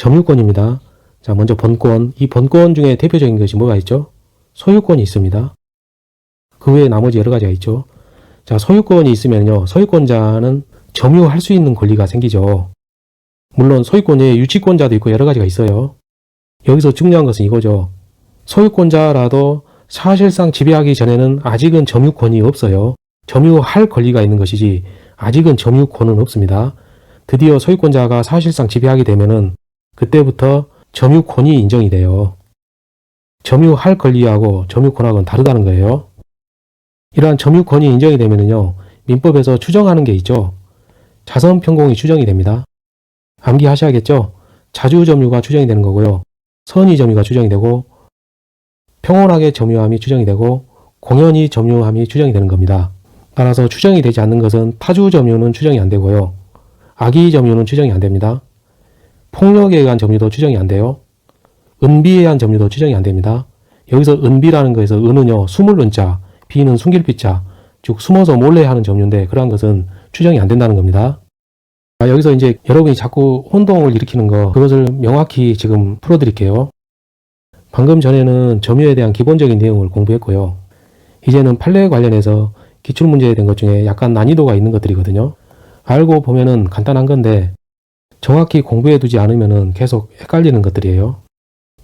점유권입니다. 자, 먼저 본권. 이 본권 중에 대표적인 것이 뭐가 있죠? 소유권이 있습니다. 그 외에 나머지 여러 가지가 있죠. 자, 소유권이 있으면요, 소유권자는 점유할 수 있는 권리가 생기죠. 물론 소유권 외에 유치권자도 있고 여러 가지가 있어요. 여기서 중요한 것은 이거죠. 소유권자라도 사실상 지배하기 전에는 아직은 점유권이 없어요. 점유할 권리가 있는 것이지 아직은 점유권은 없습니다. 드디어 소유권자가 사실상 지배하게 되면은 그때부터 점유권이 인정이 돼요. 점유할 권리하고 점유권하고는 다르다는 거예요. 이러한 점유권이 인정이 되면은요, 민법에서 추정하는 게 있죠. 자선 편공이 추정이 됩니다. 암기하셔야겠죠? 자주점유가 추정이 되는 거고요. 선의점유가 추정이 되고, 평온하게 점유함이 추정이 되고, 공연히 점유함이 추정이 되는 겁니다. 따라서 추정이 되지 않는 것은 타주점유는 추정이 안 되고요. 악의점유는 추정이 안 됩니다. 폭력에 의한 점유도 추정이 안 돼요. 은비에 의한 점유도 추정이 안 됩니다. 여기서 은비라는 거에서 은은요, 숨을 은자, 비는 숨길 비자, 즉 숨어서 몰래 하는 점유인데 그러한 것은 추정이 안 된다는 겁니다. 여기서 이제 여러분이 자꾸 혼동을 일으키는 거, 그것을 명확히 지금 풀어드릴게요. 방금 전에는 점유에 대한 기본적인 내용을 공부했고요. 이제는 판례 관련해서 기출문제에 된 것 중에 약간 난이도가 있는 것들이거든요. 알고 보면은 간단한 건데 정확히 공부해 두지 않으면은 계속 헷갈리는 것들이에요.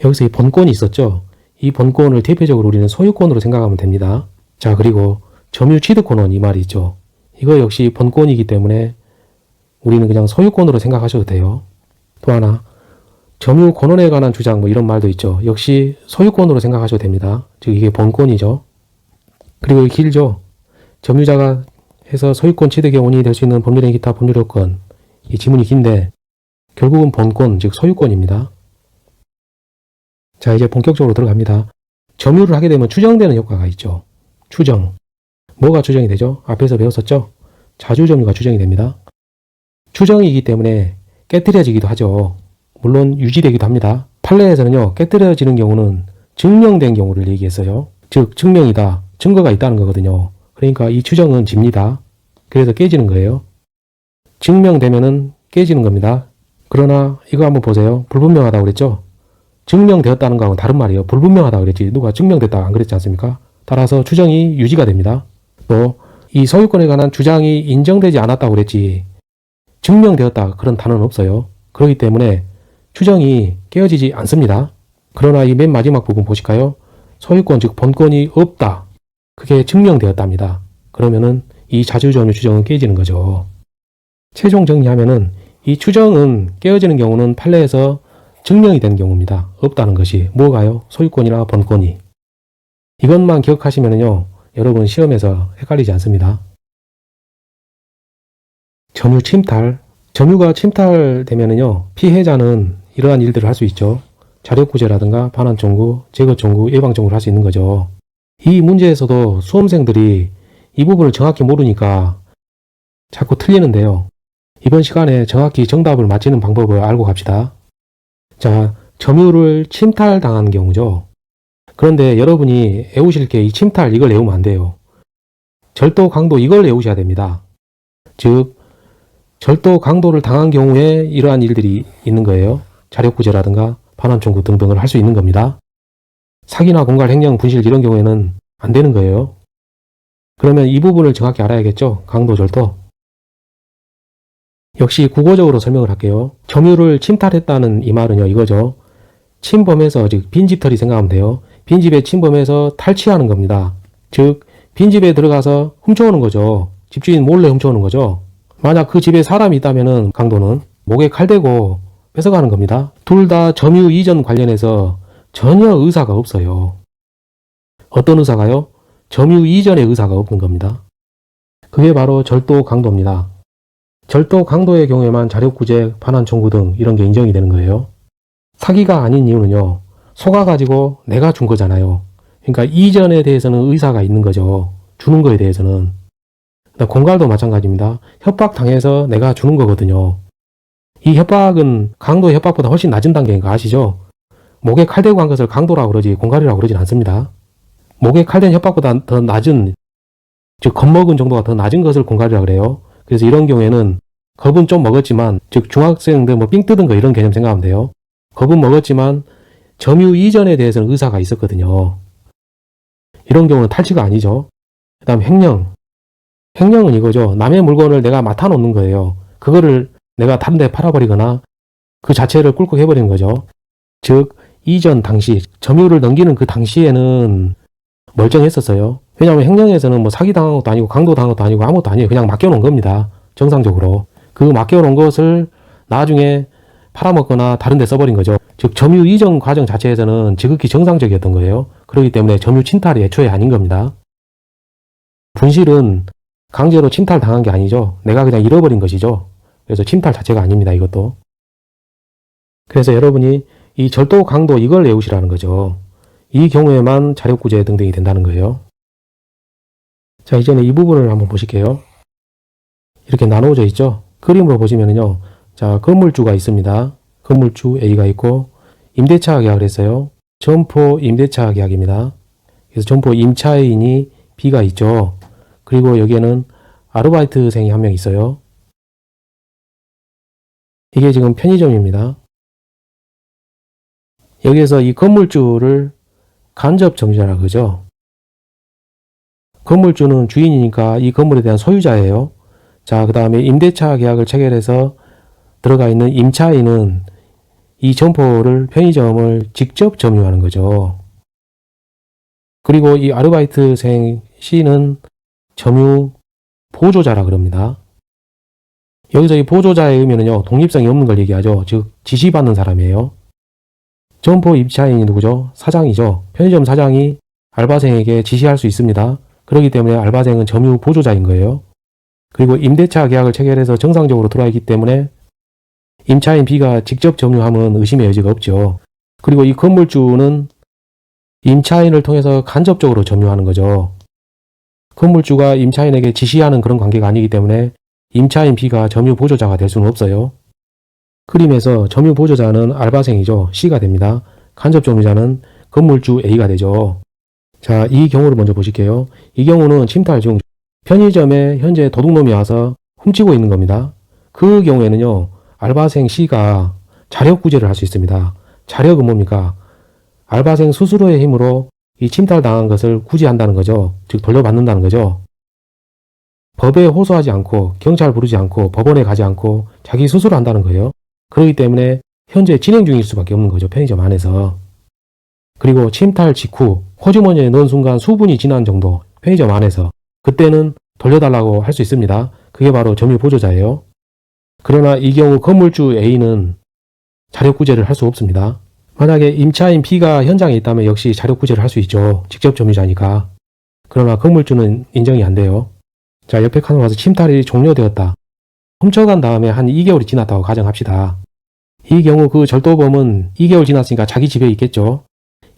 여기서 이 본권이 있었죠. 이 본권을 대표적으로 우리는 소유권으로 생각하면 됩니다. 자, 그리고 점유 취득권원 이 말이 있죠. 이거 역시 본권이기 때문에 우리는 그냥 소유권으로 생각하셔도 돼요. 또 하나, 점유 권원에 관한 주장 뭐 이런 말도 있죠. 역시 소유권으로 생각하셔도 됩니다. 즉 이게 본권이죠. 그리고 길죠. 점유자가 해서 소유권 취득의 원인이 될 수 있는 법률행 기타 법률 요건. 이 지문이 긴데 결국은 본권, 즉 소유권입니다. 자, 이제 본격적으로 들어갑니다. 점유를 하게 되면 추정되는 효과가 있죠. 추정. 뭐가 추정이 되죠? 앞에서 배웠었죠? 자주점유가 추정이 됩니다. 추정이기 때문에 깨뜨려지기도 하죠. 물론 유지되기도 합니다. 판례에서는요, 깨뜨려지는 경우는 증명된 경우를 얘기했어요. 즉 증명이다, 증거가 있다는 거거든요. 그러니까 이 추정은 집니다. 그래서 깨지는 거예요. 증명되면은 깨지는 겁니다. 그러나 이거 한번 보세요. 불분명하다고 그랬죠? 증명되었다는 거하고는 다른 말이에요. 불분명하다고 그랬지 누가 증명됐다 안 그랬지 않습니까? 따라서 추정이 유지가 됩니다. 또 이 소유권에 관한 주장이 인정되지 않았다고 그랬지 증명되었다 그런 단어는 없어요. 그렇기 때문에 추정이 깨어지지 않습니다. 그러나 이 맨 마지막 부분 보실까요? 소유권 즉 본권이 없다. 그게 증명되었답니다. 그러면은 이 자주점유 추정은 깨지는 거죠. 최종 정리하면은 이 추정은 깨어지는 경우는 판례에서 증명이 되는 경우입니다. 없다는 것이 뭐가요? 소유권이나 본권이. 이것만 기억하시면은요, 여러분 시험에서 헷갈리지 않습니다. 점유 침탈. 점유가 침탈되면은요, 피해자는 이러한 일들을 할 수 있죠. 자력구제라든가 반환 청구, 제거 청구, 예방 청구를 할 수 있는 거죠. 이 문제에서도 수험생들이 이 부분을 정확히 모르니까 자꾸 틀리는데요. 이번 시간에 정확히 정답을 맞히는 방법을 알고 갑시다. 자, 점유를 침탈당한 경우죠. 그런데 여러분이 외우실 게 이 침탈 이걸 외우면 안 돼요. 절도 강도 이걸 외우셔야 됩니다. 즉 절도 강도를 당한 경우에 이러한 일들이 있는 거예요. 자력구제라든가 반환 청구 등등을 할 수 있는 겁니다. 사기나 공갈, 횡령, 분실 이런 경우에는 안 되는 거예요. 그러면 이 부분을 정확히 알아야겠죠. 강도, 절도. 역시 국어적으로 설명을 할게요. 점유를 침탈했다는 이 말은요, 이거죠. 침범해서, 즉 빈집털이 생각하면 돼요. 빈집에 침범해서 탈취하는 겁니다. 즉 빈집에 들어가서 훔쳐오는 거죠. 집주인 몰래 훔쳐오는 거죠. 만약 그 집에 사람이 있다면은 강도는 목에 칼 대고 뺏어가는 겁니다. 둘 다 점유 이전 관련해서 전혀 의사가 없어요. 어떤 의사가요? 점유 이전의 의사가 없는 겁니다. 그게 바로 절도 강도입니다. 절도 강도의 경우에만 자력구제, 반환 청구 등 이런 게 인정이 되는 거예요. 사기가 아닌 이유는요, 속아가지고 내가 준 거잖아요. 그러니까 이전에 대해서는 의사가 있는 거죠. 주는 거에 대해서는. 공갈도 마찬가지입니다. 협박당해서 내가 주는 거거든요. 이 협박은 강도의 협박보다 훨씬 낮은 단계인 거 아시죠? 목에 칼 대고 한 것을 강도라고 그러지 공갈이라고 그러진 않습니다. 목에 칼댄 협박보다 더 낮은, 즉 겁먹은 정도가 더 낮은 것을 공갈이라고 그래요. 그래서 이런 경우에는 겁은 좀 먹었지만, 즉 중학생들 뭐 삥 뜯은 거 이런 개념 생각하면 돼요. 겁은 먹었지만 점유 이전에 대해서는 의사가 있었거든요. 이런 경우는 탈취가 아니죠. 그 다음 횡령. 횡령은 이거죠. 남의 물건을 내가 맡아놓는 거예요. 그거를 내가 다른 데 팔아버리거나 그 자체를 꿀꺽해버리는 거죠. 즉 이전 당시 점유를 넘기는 그 당시에는 멀쩡했었어요. 왜냐하면 횡령에서는 뭐 사기당한 것도 아니고 강도당한 것도 아니고 아무것도 아니에요. 그냥 맡겨놓은 겁니다. 정상적으로. 그 맡겨놓은 것을 나중에 팔아먹거나 다른 데 써버린 거죠. 즉 점유 이전 과정 자체에서는 지극히 정상적이었던 거예요. 그렇기 때문에 점유 침탈이 애초에 아닌 겁니다. 분실은 강제로 침탈당한 게 아니죠. 내가 그냥 잃어버린 것이죠. 그래서 침탈 자체가 아닙니다. 이것도. 그래서 여러분이 이 절도 강도 이걸 외우시라는 거죠. 이 경우에만 자력구제 등등이 된다는 거예요. 자, 이제는 이 부분을 한번 보실게요. 이렇게 나누어져 있죠. 그림으로 보시면은요. 자, 건물주가 있습니다. 건물주 A가 있고 임대차 계약을 했어요. 점포 임대차 계약입니다. 그래서 점포 임차인이 B가 있죠. 그리고 여기에는 아르바이트생이 한 명 있어요. 이게 지금 편의점입니다. 여기에서 이 건물주를 간접 점유자라고 그러죠. 건물주는 주인이니까 이 건물에 대한 소유자예요. 자, 그 다음에 임대차 계약을 체결해서 들어가 있는 임차인은 이 점포를 편의점을 직접 점유하는 거죠. 그리고 이 아르바이트생 C는 점유 보조자라 그럽니다. 여기서 이 보조자의 의미는요, 독립성이 없는 걸 얘기하죠. 즉 지시받는 사람이에요. 점포 임차인이 누구죠? 사장이죠. 편의점 사장이 알바생에게 지시할 수 있습니다. 그렇기 때문에 알바생은 점유 보조자인 거예요. 그리고 임대차 계약을 체결해서 정상적으로 들어와 있기 때문에 임차인 B가 직접 점유하면 의심의 여지가 없죠. 그리고 이 건물주는 임차인을 통해서 간접적으로 점유하는 거죠. 건물주가 임차인에게 지시하는 그런 관계가 아니기 때문에 임차인 B가 점유 보조자가 될 수는 없어요. 그림에서 점유 보조자는 알바생이죠. C가 됩니다. 간접 점유자는 건물주 A가 되죠. 자, 이 경우를 먼저 보실게요. 이 경우는 침탈 중 편의점에 현재 도둑놈이 와서 훔치고 있는 겁니다. 그 경우에는요. 알바생 C가 자력구제를 할 수 있습니다. 자력은 뭡니까? 알바생 스스로의 힘으로 이 침탈당한 것을 구제한다는 거죠. 즉 돌려받는다는 거죠. 법에 호소하지 않고 경찰 부르지 않고 법원에 가지 않고 자기 스스로 한다는 거예요. 그렇기 때문에 현재 진행 중일 수밖에 없는 거죠. 편의점 안에서. 그리고 침탈 직후 호주머니에 넣은 순간 수분이 지난 정도 편의점 안에서 그때는 돌려달라고 할 수 있습니다. 그게 바로 점유 보조자예요. 그러나 이 경우 건물주 A는 자력구제를 할 수 없습니다. 만약에 임차인 B가 현장에 있다면 역시 자력구제를 할 수 있죠. 직접 점유자니까. 그러나 건물주는 인정이 안 돼요. 자, 옆에 칸으로 가서 침탈이 종료되었다. 훔쳐간 다음에 한 2개월이 지났다고 가정합시다. 이 경우 그 절도범은 2개월 지났으니까 자기 집에 있겠죠.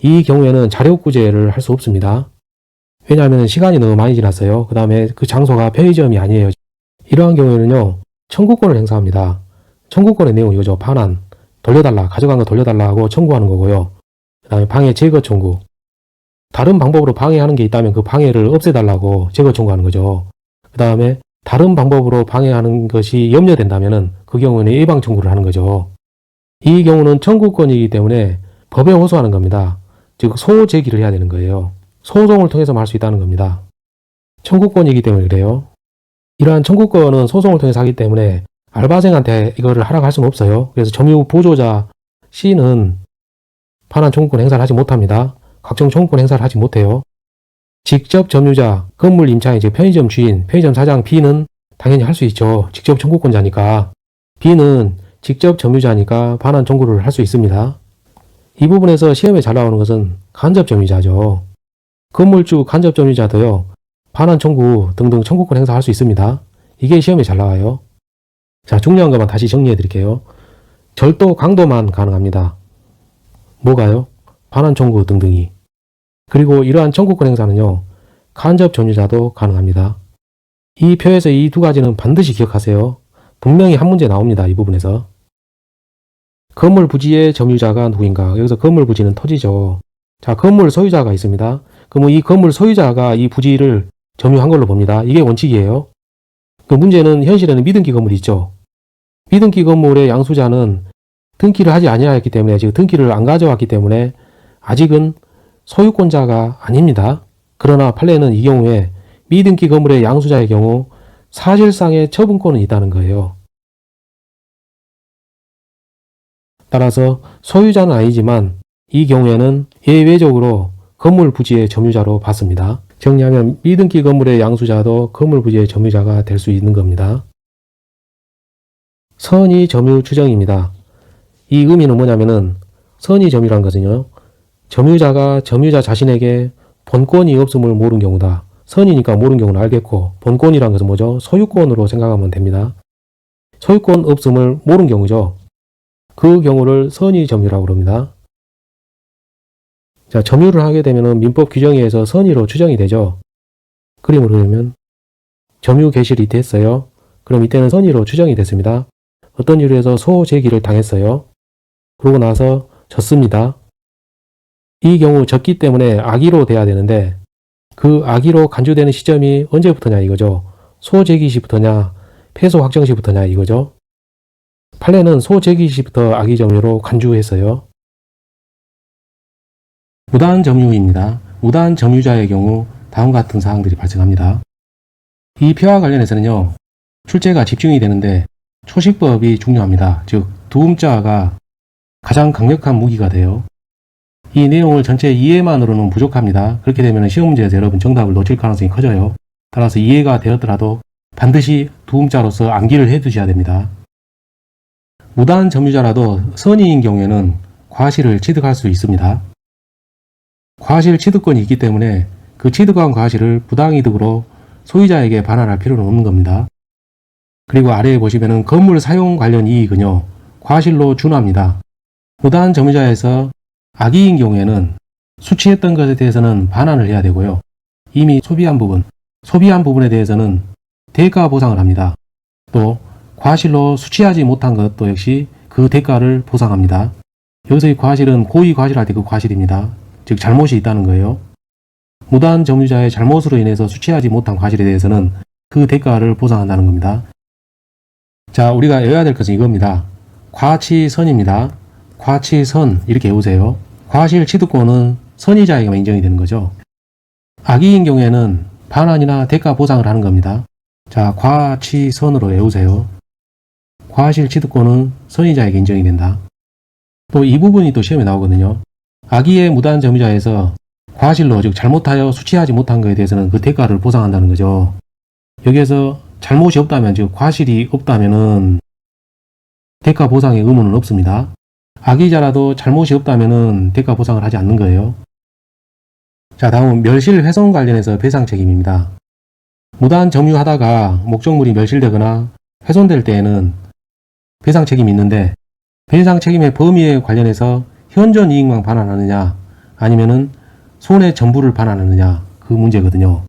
이 경우에는 자력구제를 할 수 없습니다. 왜냐하면 시간이 너무 많이 지났어요. 그 다음에 그 장소가 편의점이 아니에요. 이러한 경우에는요. 청구권을 행사합니다. 청구권의 내용이 이거죠. 반환, 돌려달라, 가져간 거 돌려달라 하고 청구하는 거고요. 그 다음에 방해 제거 청구. 다른 방법으로 방해하는 게 있다면 그 방해를 없애달라고 제거 청구하는 거죠. 그 다음에 다른 방법으로 방해하는 것이 염려된다면 그 경우는 예방 청구를 하는 거죠. 이 경우는 청구권이기 때문에 법에 호소하는 겁니다. 즉 소제기를 해야 되는 거예요. 소송을 통해서만 할 수 있다는 겁니다. 청구권이기 때문에 그래요. 이러한 청구권은 소송을 통해서 하기 때문에 알바생한테 이거를 하라고 할 수는 없어요. 그래서 점유 보조자 C는 반환 청구권 행사를 하지 못합니다. 각종 청구권 행사를 하지 못해요. 직접 점유자, 건물 임차인, 즉 편의점 주인, 편의점 사장 B는 당연히 할 수 있죠. 직접 청구권자니까. B는 직접 점유자니까 반환 청구를 할 수 있습니다. 이 부분에서 시험에 잘 나오는 것은 간접 점유자죠. 건물주 간접 점유자도요. 반환 청구 등등 청구권 행사할 수 있습니다. 이게 시험에 잘 나와요. 자, 중요한 것만 다시 정리해 드릴게요. 절도 강도만 가능합니다. 뭐가요? 반환 청구 등등이. 그리고 이러한 청구권 행사는요. 간접 점유자도 가능합니다. 이 표에서 이 두 가지는 반드시 기억하세요. 분명히 한 문제 나옵니다. 이 부분에서. 건물 부지의 점유자가 누구인가? 여기서 건물 부지는 토지죠. 자, 건물 소유자가 있습니다. 그럼 이 건물 소유자가 이 부지를 점유한 걸로 봅니다. 이게 원칙이에요. 그 문제는 현실에는 미등기 건물이 있죠. 미등기 건물의 양수자는 등기를 하지 아니하였기 때문에, 지금 등기를 안 가져왔기 때문에 아직은 소유권자가 아닙니다. 그러나 판례는 이 경우에 미등기 건물의 양수자의 경우 사실상의 처분권은 있다는 거예요. 따라서 소유자는 아니지만 이 경우에는 예외적으로 건물 부지의 점유자로 봤습니다. 정리하면 미등기 건물의 양수자도 건물 부지의 점유자가 될 수 있는 겁니다. 선의 점유 추정입니다. 이 의미는 뭐냐면은 선의 점유란 것은요, 점유자가 점유자 자신에게 본권이 없음을 모르는 경우다. 선이니까 모르는 경우는 알겠고, 본권이란 것은 뭐죠? 소유권으로 생각하면 됩니다. 소유권 없음을 모르는 경우죠. 그 경우를 선의 점유라고 합니다. 자, 점유를 하게 되면 민법 규정에 의해서 선의로 추정이 되죠. 그림으로 그리면 점유 개시를 이때 했어요. 그럼 이때는 선의로 추정이 됐습니다. 어떤 이유로 해서 소제기를 당했어요. 그러고 나서 졌습니다. 이 경우 졌기 때문에 악의로 돼야 되는데 그 악의로 간주되는 시점이 언제부터냐 이거죠. 소제기 시부터냐 패소 확정 시부터냐 이거죠. 판례는 소제기 시부터 악의 점유로 간주했어요. 무단 점유입니다. 무단 점유자의 경우 다음과 같은 사항들이 발생합니다. 이 표와 관련해서는요, 출제가 집중이 되는데 초식법이 중요합니다. 즉 두음자가 가장 강력한 무기가 돼요. 이 내용을 전체 이해만으로는 부족합니다. 그렇게 되면 시험 문제에서 여러분 정답을 놓칠 가능성이 커져요. 따라서 이해가 되었더라도 반드시 두음자로서 암기를 해 두셔야 됩니다. 무단 점유자라도 선의인 경우에는 과실을 취득할 수 있습니다. 과실 취득권이 있기 때문에 그 취득한 과실을 부당이득으로 소유자에게 반환할 필요는 없는 겁니다. 그리고 아래에 보시면은 건물 사용 관련 이익은요, 과실로 준합니다. 무단 점유자에서 악의인 경우에는 수취했던 것에 대해서는 반환을 해야 되고요. 이미 소비한 부분에 대해서는 대가 보상을 합니다. 또 과실로 수취하지 못한 것도 역시 그 대가를 보상합니다. 여기서의 과실은 고의 과실할 때 그 과실입니다. 즉 잘못이 있다는 거예요. 무단 점유자의 잘못으로 인해서 수취하지 못한 과실에 대해서는 그 대가를 보상한다는 겁니다. 자, 우리가 외워야 될 것은 이겁니다. 과치선입니다. 과치선 이렇게 외우세요. 과실 취득권은 선의자에게만 인정이 되는 거죠. 악의인 경우에는 반환이나 대가 보상을 하는 겁니다. 자, 과치선으로 외우세요. 과실 취득권은 선의자에게 인정이 된다. 또 이 부분이 또 시험에 나오거든요. 악의의 무단 점유자에서 과실로, 즉 잘못하여 수취하지 못한 것에 대해서는 그 대가를 보상한다는 거죠. 여기에서 잘못이 없다면, 즉 과실이 없다면은 대가 보상의 의무는 없습니다. 악의자라도 잘못이 없다면은 대가 보상을 하지 않는 거예요. 자, 다음은 멸실 훼손 관련해서 배상 책임입니다. 무단 점유하다가 목적물이 멸실되거나 훼손될 때에는 배상 책임이 있는데, 배상 책임의 범위에 관련해서 현존 이익만 반환하느냐 아니면은 손해 전부를 반환하느냐, 그 문제거든요.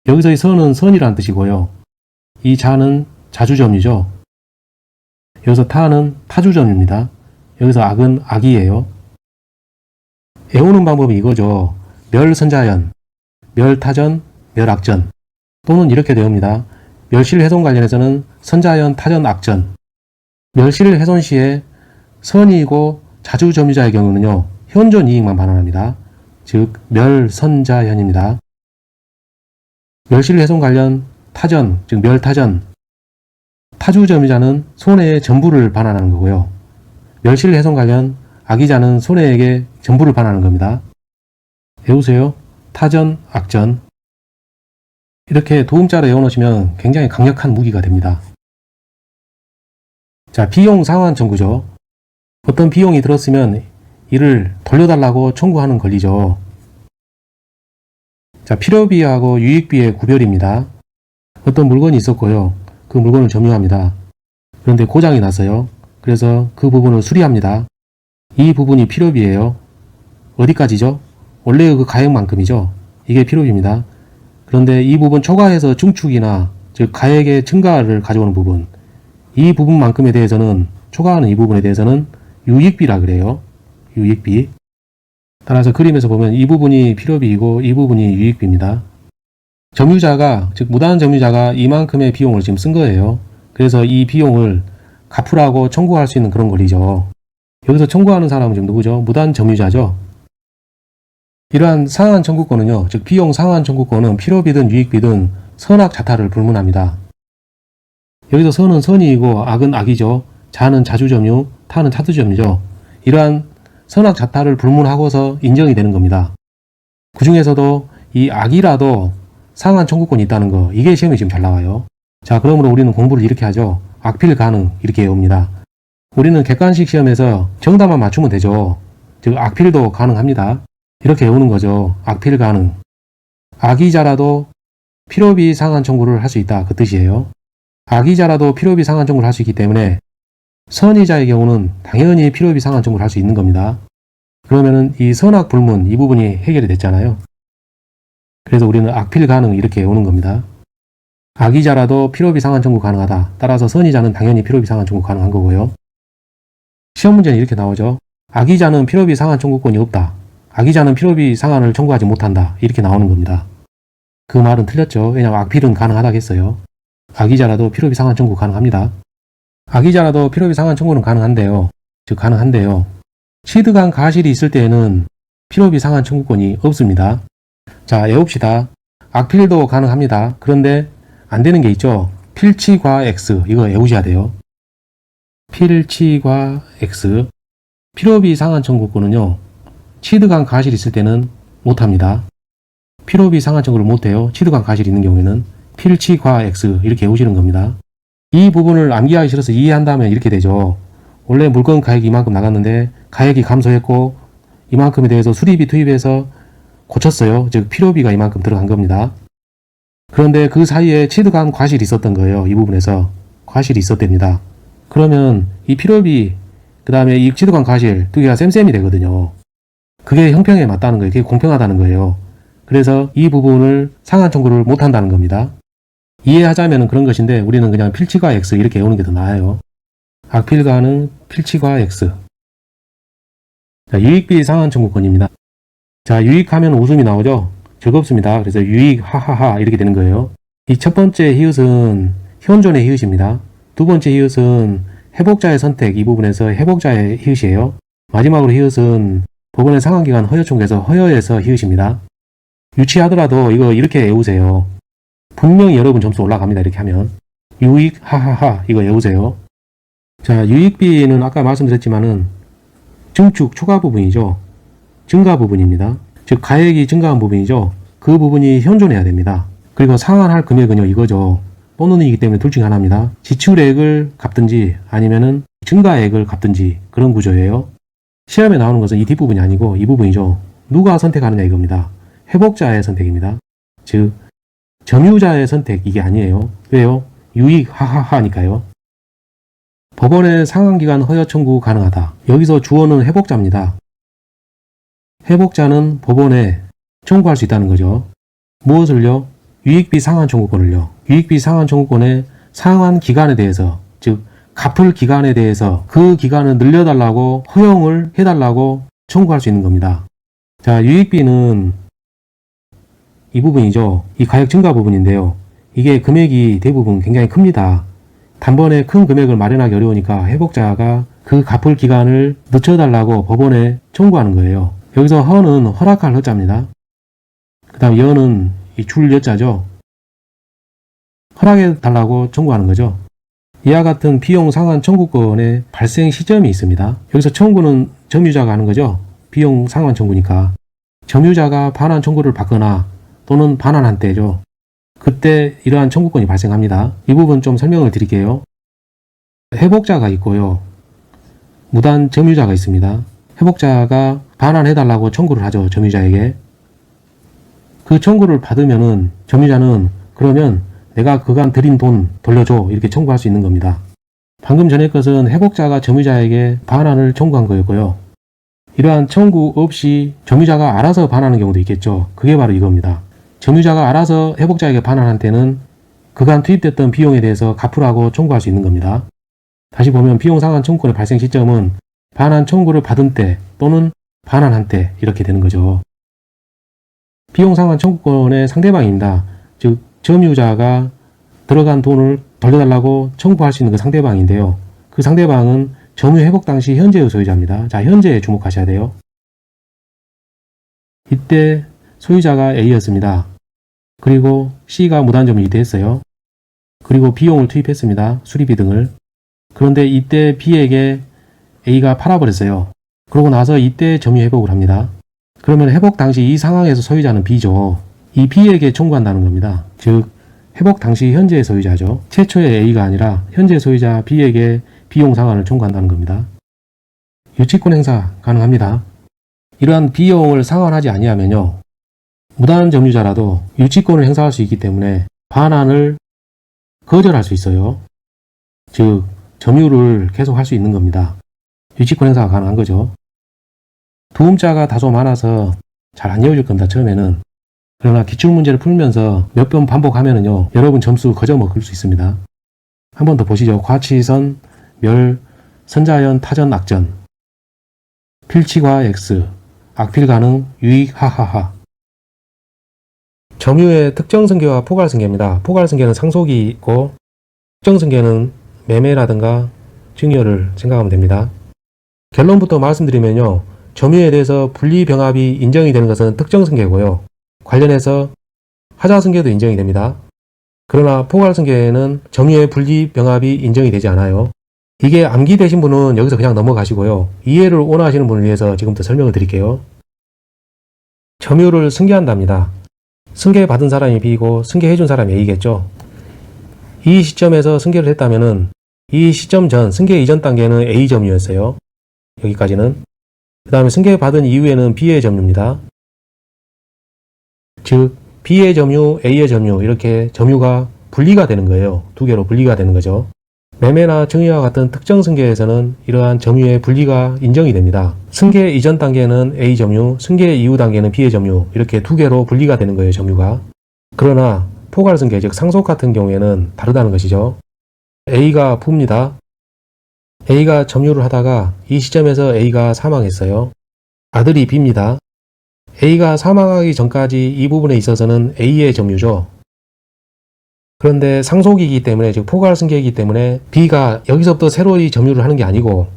여기서의 선은 선이라는 뜻이고요. 이 자는 자주점유죠. 여기서 타는 타주점유입니다. 여기서 악은 악이에요. 외우는 방법이 이거죠. 멸선자연, 멸타전, 멸악전, 또는 이렇게 되옵니다. 멸실훼손 관련해서는 선자연, 타전, 악전. 멸실훼손 시에 선이고 자주점유자의 경우는요, 현존 이익만 반환합니다. 즉 멸선자연입니다. 멸실훼손 관련 타전, 즉 멸타전, 타주점유자는 손해의 전부를 반환하는 거고요. 멸실훼손 관련 악의자는 손해에게 전부를 반환하는 겁니다. 외우세요. 타전, 악전. 이렇게 도움자로 외워놓으시면 굉장히 강력한 무기가 됩니다. 자, 비용 상환 청구죠. 어떤 비용이 들었으면 이를 돌려달라고 청구하는 권리죠. 자, 필요비하고 유익비의 구별입니다. 어떤 물건이 있었고요. 그 물건을 점유합니다. 그런데 고장이 났어요. 그래서 그 부분을 수리합니다. 이 부분이 필요비예요. 어디까지죠? 원래의 그 가액만큼이죠. 이게 필요비입니다. 그런데 이 부분 초과해서 증축이나 즉 가액의 증가를 가져오는 부분, 이 부분만큼에 대해서는, 초과하는 이 부분에 대해서는 유익비라 그래요. 유익비. 따라서 그림에서 보면 이 부분이 필요비이고 이 부분이 유익비입니다. 점유자가, 즉 무단 점유자가 이만큼의 비용을 지금 쓴 거예요. 그래서 이 비용을 갚으라고 청구할 수 있는 그런 권리죠. 여기서 청구하는 사람은 지금 누구죠? 무단 점유자죠. 이러한 상환 청구권은요, 즉 비용 상환 청구권은 필요비든 유익비든 선악 자타를 불문합니다. 여기서 선은 선이고 악은 악이죠. 자는 자주점유, 타는 타주점유죠. 이러한 선악 자타를 불문하고서 인정이 되는 겁니다. 그 중에서도 이 악이라도 상환 청구권이 있다는 거, 이게 시험에 지금 잘 나와요. 자, 그러므로 우리는 공부를 이렇게 하죠. 악필 가능 이렇게 외웁니다. 우리는 객관식 시험에서 정답만 맞추면 되죠. 즉 악필도 가능합니다. 이렇게 외우는 거죠. 악필 가능. 악이자라도 필요비 상환 청구를 할 수 있다, 그 뜻이에요. 악이자라도 필요비 상환 청구를 할 수 있기 때문에 선의자의 경우는 당연히 필요비 상환 청구를 할 수 있는 겁니다. 그러면은 이 선악 불문 이 부분이 해결이 됐잖아요. 그래서 우리는 악필 가능 이렇게 외우는 겁니다. 악이자라도 필요비 상환 청구 가능하다. 따라서 선의자는 당연히 필요비 상환 청구 가능한 거고요. 시험 문제는 이렇게 나오죠. 악이자는 필요비 상환 청구권이 없다. 악이자는 필요비 상환을 청구하지 못한다. 이렇게 나오는 겁니다. 그 말은 틀렸죠. 왜냐하면 악필은 가능하다고 했어요. 악이자라도 필요비 상환 청구 가능합니다. 악이자라도 필요비 상환 청구는 가능한데요. 즉 가능한데요. 취득한 가실이 있을 때에는 필요비 상환 청구권이 없습니다. 자, 외웁시다. 악필도 가능합니다. 그런데 안 되는 게 있죠. 필치과 X 이거 외우셔야 돼요. 필치과 X. 필요비 상환 청구권은요, 취득한 가실이 있을 때는 못합니다. 필요비 상환 청구를 못해요. 취득한 가실이 있는 경우에는 필치과 X 이렇게 외우시는 겁니다. 이 부분을 암기하기 싫어서 이해한다면 이렇게 되죠. 원래 물건 가액이 이만큼 나갔는데 가액이 감소했고 이만큼에 대해서 수리비 투입해서 고쳤어요. 즉 필요비가 이만큼 들어간 겁니다. 그런데 그 사이에 취득한 과실이 있었던 거예요. 이 부분에서 과실이 있었답니다. 그러면 이 필요비 그 다음에 이 취득한 과실 두 개가 쌤쌤이 되거든요. 그게 형평에 맞다는 거예요. 그게 공평하다는 거예요. 그래서 이 부분을 상환 청구를 못한다는 겁니다. 이해하자면 그런 것인데 우리는 그냥 필치과 X 이렇게 외우는 게 더 나아요. 악필 가능 필치과 X. 자, 유익비 상환 청구권입니다. 자, 유익하면 웃음이 나오죠. 즐겁습니다. 그래서 유익 하하하 이렇게 되는 거예요. 이 첫 번째 히읗은 현존의 히읗입니다. 두 번째 히읗은 회복자의 선택 이 부분에서 회복자의 히읗이에요. 마지막으로 히읗은 법원의 상환기간 허여 청구에서 허여에서 히읗입니다. 유치하더라도 이거 이렇게 외우세요. 분명히 여러분 점수 올라갑니다. 이렇게 하면 유익 하하하 이거 외우세요. 자, 유익비는 아까 말씀드렸지만은 증축 초과 부분이죠. 증가 부분입니다. 즉 가액이 증가한 부분이죠. 그 부분이 현존해야 됩니다. 그리고 상환할 금액은요 이거죠. 또는이기 때문에 둘 중에 하나입니다. 지출액을 갚든지 아니면은 증가액을 갚든지 그런 구조예요. 시험에 나오는 것은 이 뒷부분이 아니고 이 부분이죠. 누가 선택하느냐 이겁니다. 회복자의 선택입니다. 즉 점유자의 선택 이게 아니에요. 왜요? 유익 하하하니까요. 법원의 상환기간 허여 청구 가능하다. 여기서 주어는 회복자입니다. 회복자는 법원에 청구할 수 있다는 거죠. 무엇을요? 유익비 상환 청구권을요. 유익비 상환 청구권의 상환 기간에 대해서, 즉 갚을 기간에 대해서 그 기간을 늘려달라고 허용을 해달라고 청구할 수 있는 겁니다. 자, 유익비는 이 부분이죠. 이 가액 증가 부분인데요. 이게 금액이 대부분 굉장히 큽니다. 단번에 큰 금액을 마련하기 어려우니까 회복자가 그 갚을 기간을 늦춰달라고 법원에 청구하는 거예요. 여기서 허는 허락할 허자입니다. 그 다음 여는 이 줄 여자죠. 허락해달라고 청구하는 거죠. 이와 같은 비용 상환 청구권의 발생 시점이 있습니다. 여기서 청구는 점유자가 하는 거죠. 비용 상환 청구니까. 점유자가 반환 청구를 받거나 또는 반환한 때죠. 그때 이러한 청구권이 발생합니다. 이 부분 좀 설명을 드릴게요. 회복자가 있고요. 무단 점유자가 있습니다. 회복자가 반환해달라고 청구를 하죠. 점유자에게. 그 청구를 받으면은 점유자는 그러면 내가 그간 들인 돈 돌려줘 이렇게 청구할 수 있는 겁니다. 방금 전에 것은 회복자가 점유자에게 반환을 청구한 거였고요. 이러한 청구 없이 점유자가 알아서 반환하는 경우도 있겠죠. 그게 바로 이겁니다. 점유자가 알아서 회복자에게 반환한 때는 그간 투입됐던 비용에 대해서 갚으라고 청구할 수 있는 겁니다. 다시 보면 비용 상환 청구권의 발생 시점은 반환 청구를 받은 때 또는 반환한 때 이렇게 되는 거죠. 비용 상환 청구권의 상대방입니다. 즉 점유자가 들어간 돈을 돌려달라고 청구할 수 있는 그 상대방인데요. 그 상대방은 점유 회복 당시 현재의 소유자입니다. 자, 현재에 주목하셔야 돼요. 이때 소유자가 A였습니다. 그리고 C가 무단점유 이태했어요. 그리고 비용을 투입했습니다. 수리비 등을. 그런데 이때 B에게 A가 팔아버렸어요. 그러고 나서 이때 점유 회복을 합니다. 그러면 회복 당시 이 상황에서 소유자는 B죠. 이 B에게 청구한다는 겁니다. 즉 회복 당시 현재의 소유자죠. 최초의 A가 아니라 현재 소유자 B에게 비용 상환을 청구한다는 겁니다. 유치권 행사 가능합니다. 이러한 비용을 상환하지 아니하면요, 무단 점유자라도 유치권을 행사할 수 있기 때문에 반환을 거절할 수 있어요. 즉 점유를 계속 할 수 있는 겁니다. 유치권 행사가 가능한 거죠. 도움자가 다소 많아서 잘 안 이어질 겁니다. 처음에는. 그러나 기출문제를 풀면서 몇 번 반복하면은요, 여러분 점수 거저 먹을 수 있습니다. 한 번 더 보시죠. 과치선, 멸, 선자연, 타전, 악전. 필치과 X, 악필 가능, 유익, 하하하. 점유의 특정승계와 포괄승계입니다. 포괄승계는 상속이 있고 특정승계는 매매라든가 증여를 생각하면 됩니다. 결론부터 말씀드리면요, 점유에 대해서 분리병합이 인정이 되는 것은 특정승계고요. 관련해서 하자승계도 인정이 됩니다. 그러나 포괄승계에는 점유의 분리병합이 인정이 되지 않아요. 이게 암기되신 분은 여기서 그냥 넘어가시고요. 이해를 원하시는 분을 위해서 지금부터 설명을 드릴게요. 점유를 승계한답니다. 승계받은 사람이 B이고 승계해준 사람이 A겠죠. 이 시점에서 승계를 했다면은 이 시점 전, 승계 이전 단계는 A 점유였어요. 여기까지는. 그 다음에 승계받은 이후에는 B의 점유입니다. 즉 B의 점유, A의 점유, 이렇게 점유가 분리가 되는 거예요. 두 개로 분리가 되는 거죠. 매매나 증여와 같은 특정 승계에서는 이러한 점유의 분리가 인정이 됩니다. 승계 이전 단계는 A 점유, 승계 이후 단계는 B의 점유, 이렇게 두 개로 분리가 되는 거예요. 점유가. 그러나 포괄 승계, 즉 상속 같은 경우에는 다르다는 것이죠. A가 부입니다. A가 점유를 하다가 이 시점에서 A가 사망했어요. 아들이 B입니다. A가 사망하기 전까지 이 부분에 있어서는 A의 점유죠. 그런데 상속이기 때문에, 즉 포괄 승계이기 때문에 B가 여기서부터 새로이 점유를 하는 게 아니고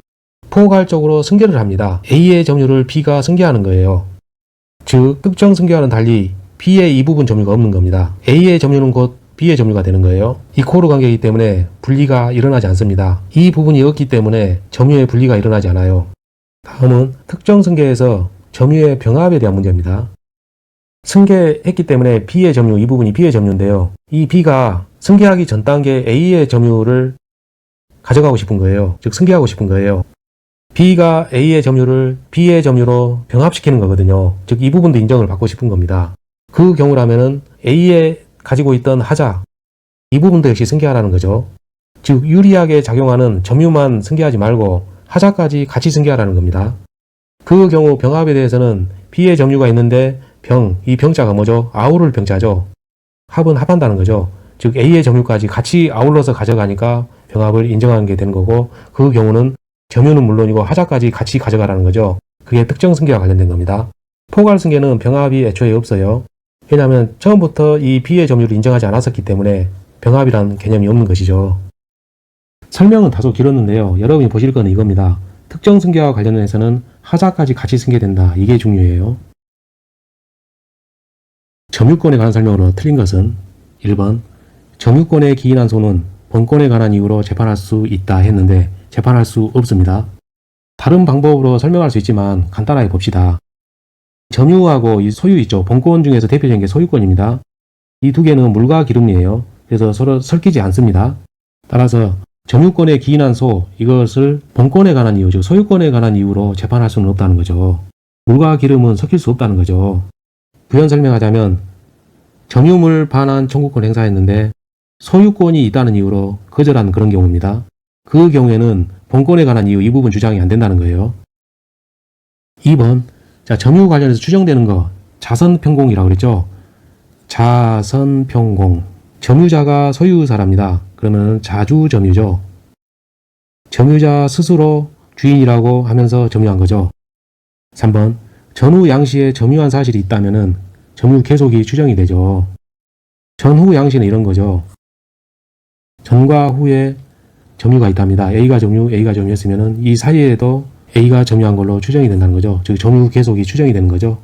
포괄적으로 승계를 합니다. A의 점유를 B가 승계하는 거예요. 즉 특정 승계와는 달리 B의 이 부분 점유가 없는 겁니다. A의 점유는 곧 B의 점유가 되는 거예요. 이코르 관계이기 때문에 분리가 일어나지 않습니다. 이 부분이 없기 때문에 점유의 분리가 일어나지 않아요. 다음은 특정 승계에서 점유의 병합에 대한 문제입니다. 승계했기 때문에 B의 점유, 이 부분이 B의 점유인데요. 이 B가 승계하기 전 단계 A의 점유를 가져가고 싶은 거예요. 즉 승계하고 싶은 거예요. B가 A의 점유를 B의 점유로 병합시키는 거거든요. 즉 이 부분도 인정을 받고 싶은 겁니다. 그 경우라면은 A에 가지고 있던 하자, 이 부분도 역시 승계하라는 거죠. 즉 유리하게 작용하는 점유만 승계하지 말고 하자까지 같이 승계하라는 겁니다. 그 경우 병합에 대해서는 B의 점유가 있는데 이 병자가 뭐죠? 아우를 병자죠. 합은 합한다는 거죠. 즉 A의 점유까지 같이 아울러서 가져가니까 병합을 인정하는 게 되는 거고, 그 경우는 점유는 물론이고 하자까지 같이 가져가라는 거죠. 그게 특정 승계와 관련된 겁니다. 포괄 승계는 병합이 애초에 없어요. 왜냐하면 처음부터 이 B의 점유를 인정하지 않았었기 때문에 병합이라는 개념이 없는 것이죠. 설명은 다소 길었는데요. 여러분이 보실 거는 이겁니다. 특정 승계와 관련해서는 하자까지 같이 승계된다. 이게 중요해요. 점유권에 관한 설명으로 틀린 것은 1번 점유권에 기인한 소는 본권에 관한 이유로 재판할 수 있다 했는데 재판할 수 없습니다. 다른 방법으로 설명할 수 있지만 간단하게 봅시다. 점유하고 이 소유 있죠. 본권 중에서 대표적인 게 소유권입니다. 이 두 개는 물과 기름이에요. 그래서 서로 섞이지 않습니다. 따라서 점유권에 기인한 소, 이것을 본권에 관한 이유, 즉 소유권에 관한 이유로 재판할 수는 없다는 거죠. 물과 기름은 섞일 수 없다는 거죠. 부연 설명하자면 점유물 반환 청구권 행사했는데 소유권이 있다는 이유로 거절한 그런 경우입니다. 그 경우에는 본권에 관한 이유, 이 부분 주장이 안 된다는 거예요. 2번, 점유 관련해서 추정되는 거 자선평공이라고 그랬죠. 자선평공, 점유자가 소유사랍니다. 그러면 자주점유죠. 점유자 스스로 주인이라고 하면서 점유한 거죠. 3번, 전후 양시에 점유한 사실이 있다면 점유 계속이 추정이 되죠. 전후 양시는 이런 거죠. 전과 후에 점유가 있답니다. A가 점유했으면은 이 사이에도 A가 점유한 걸로 추정이 된다는 거죠. 즉 점유 계속이 추정이 되는 거죠.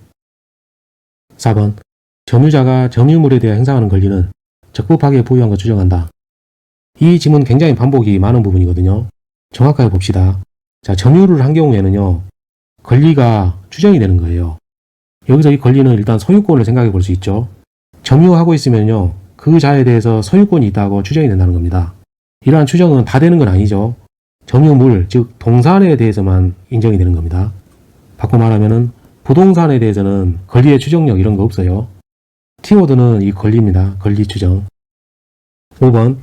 4번 점유자가 점유물에 대해 행사하는 권리는 적법하게 보유한 것 추정한다. 이 지문 굉장히 반복이 많은 부분이거든요. 정확하게 봅시다. 자, 점유를 한 경우에는요, 권리가 추정이 되는 거예요. 여기서 이 권리는 일단 소유권을 생각해 볼 수 있죠. 점유하고 있으면요, 그 자에 대해서 소유권이 있다고 추정이 된다는 겁니다. 이러한 추정은 다 되는 건 아니죠. 점유물, 즉 동산에 대해서만 인정이 되는 겁니다. 바꿔 말하면은 부동산에 대해서는 권리의 추정력 이런 거 없어요. 키워드는 이 권리입니다. 권리 추정. 5번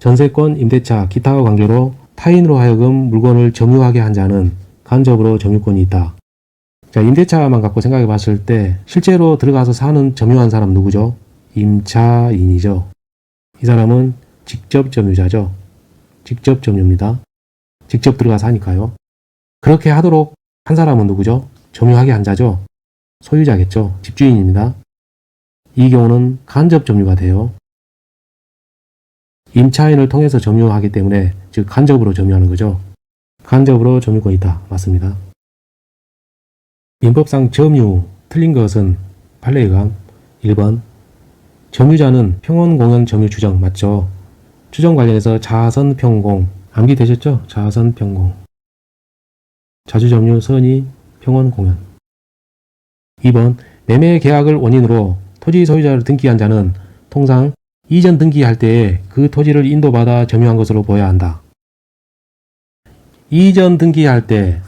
전세권, 임대차, 기타 관계로 타인으로 하여금 물건을 점유하게 한 자는 간접으로 점유권이 있다. 자, 임대차만 갖고 생각해 봤을 때 실제로 들어가서 사는 점유한 사람 누구죠? 임차인이죠. 이 사람은 직접 점유자죠. 직접 점유입니다. 직접 들어가서 하니까요. 그렇게 하도록 한 사람은 누구죠? 점유하게 한 자죠. 소유자겠죠. 집주인입니다. 이 경우는 간접 점유가 돼요. 임차인을 통해서 점유하기 때문에 즉 간접으로 점유하는 거죠. 간접으로 점유권이 있다. 맞습니다. 민법상 점유 틀린 것은 판례에 의함. 1번 점유자는 평원공연 점유 추정 맞죠? 추정 관련해서 자선평공 암기되셨죠? 자선평공 자주점유 선의 평원공연. 2번 매매 계약을 원인으로 토지 소유자를 등기한 자는 통상 이전 등기할 때에 그 토지를 인도받아 점유한 것으로 보아야 한다. 이전 등기할 때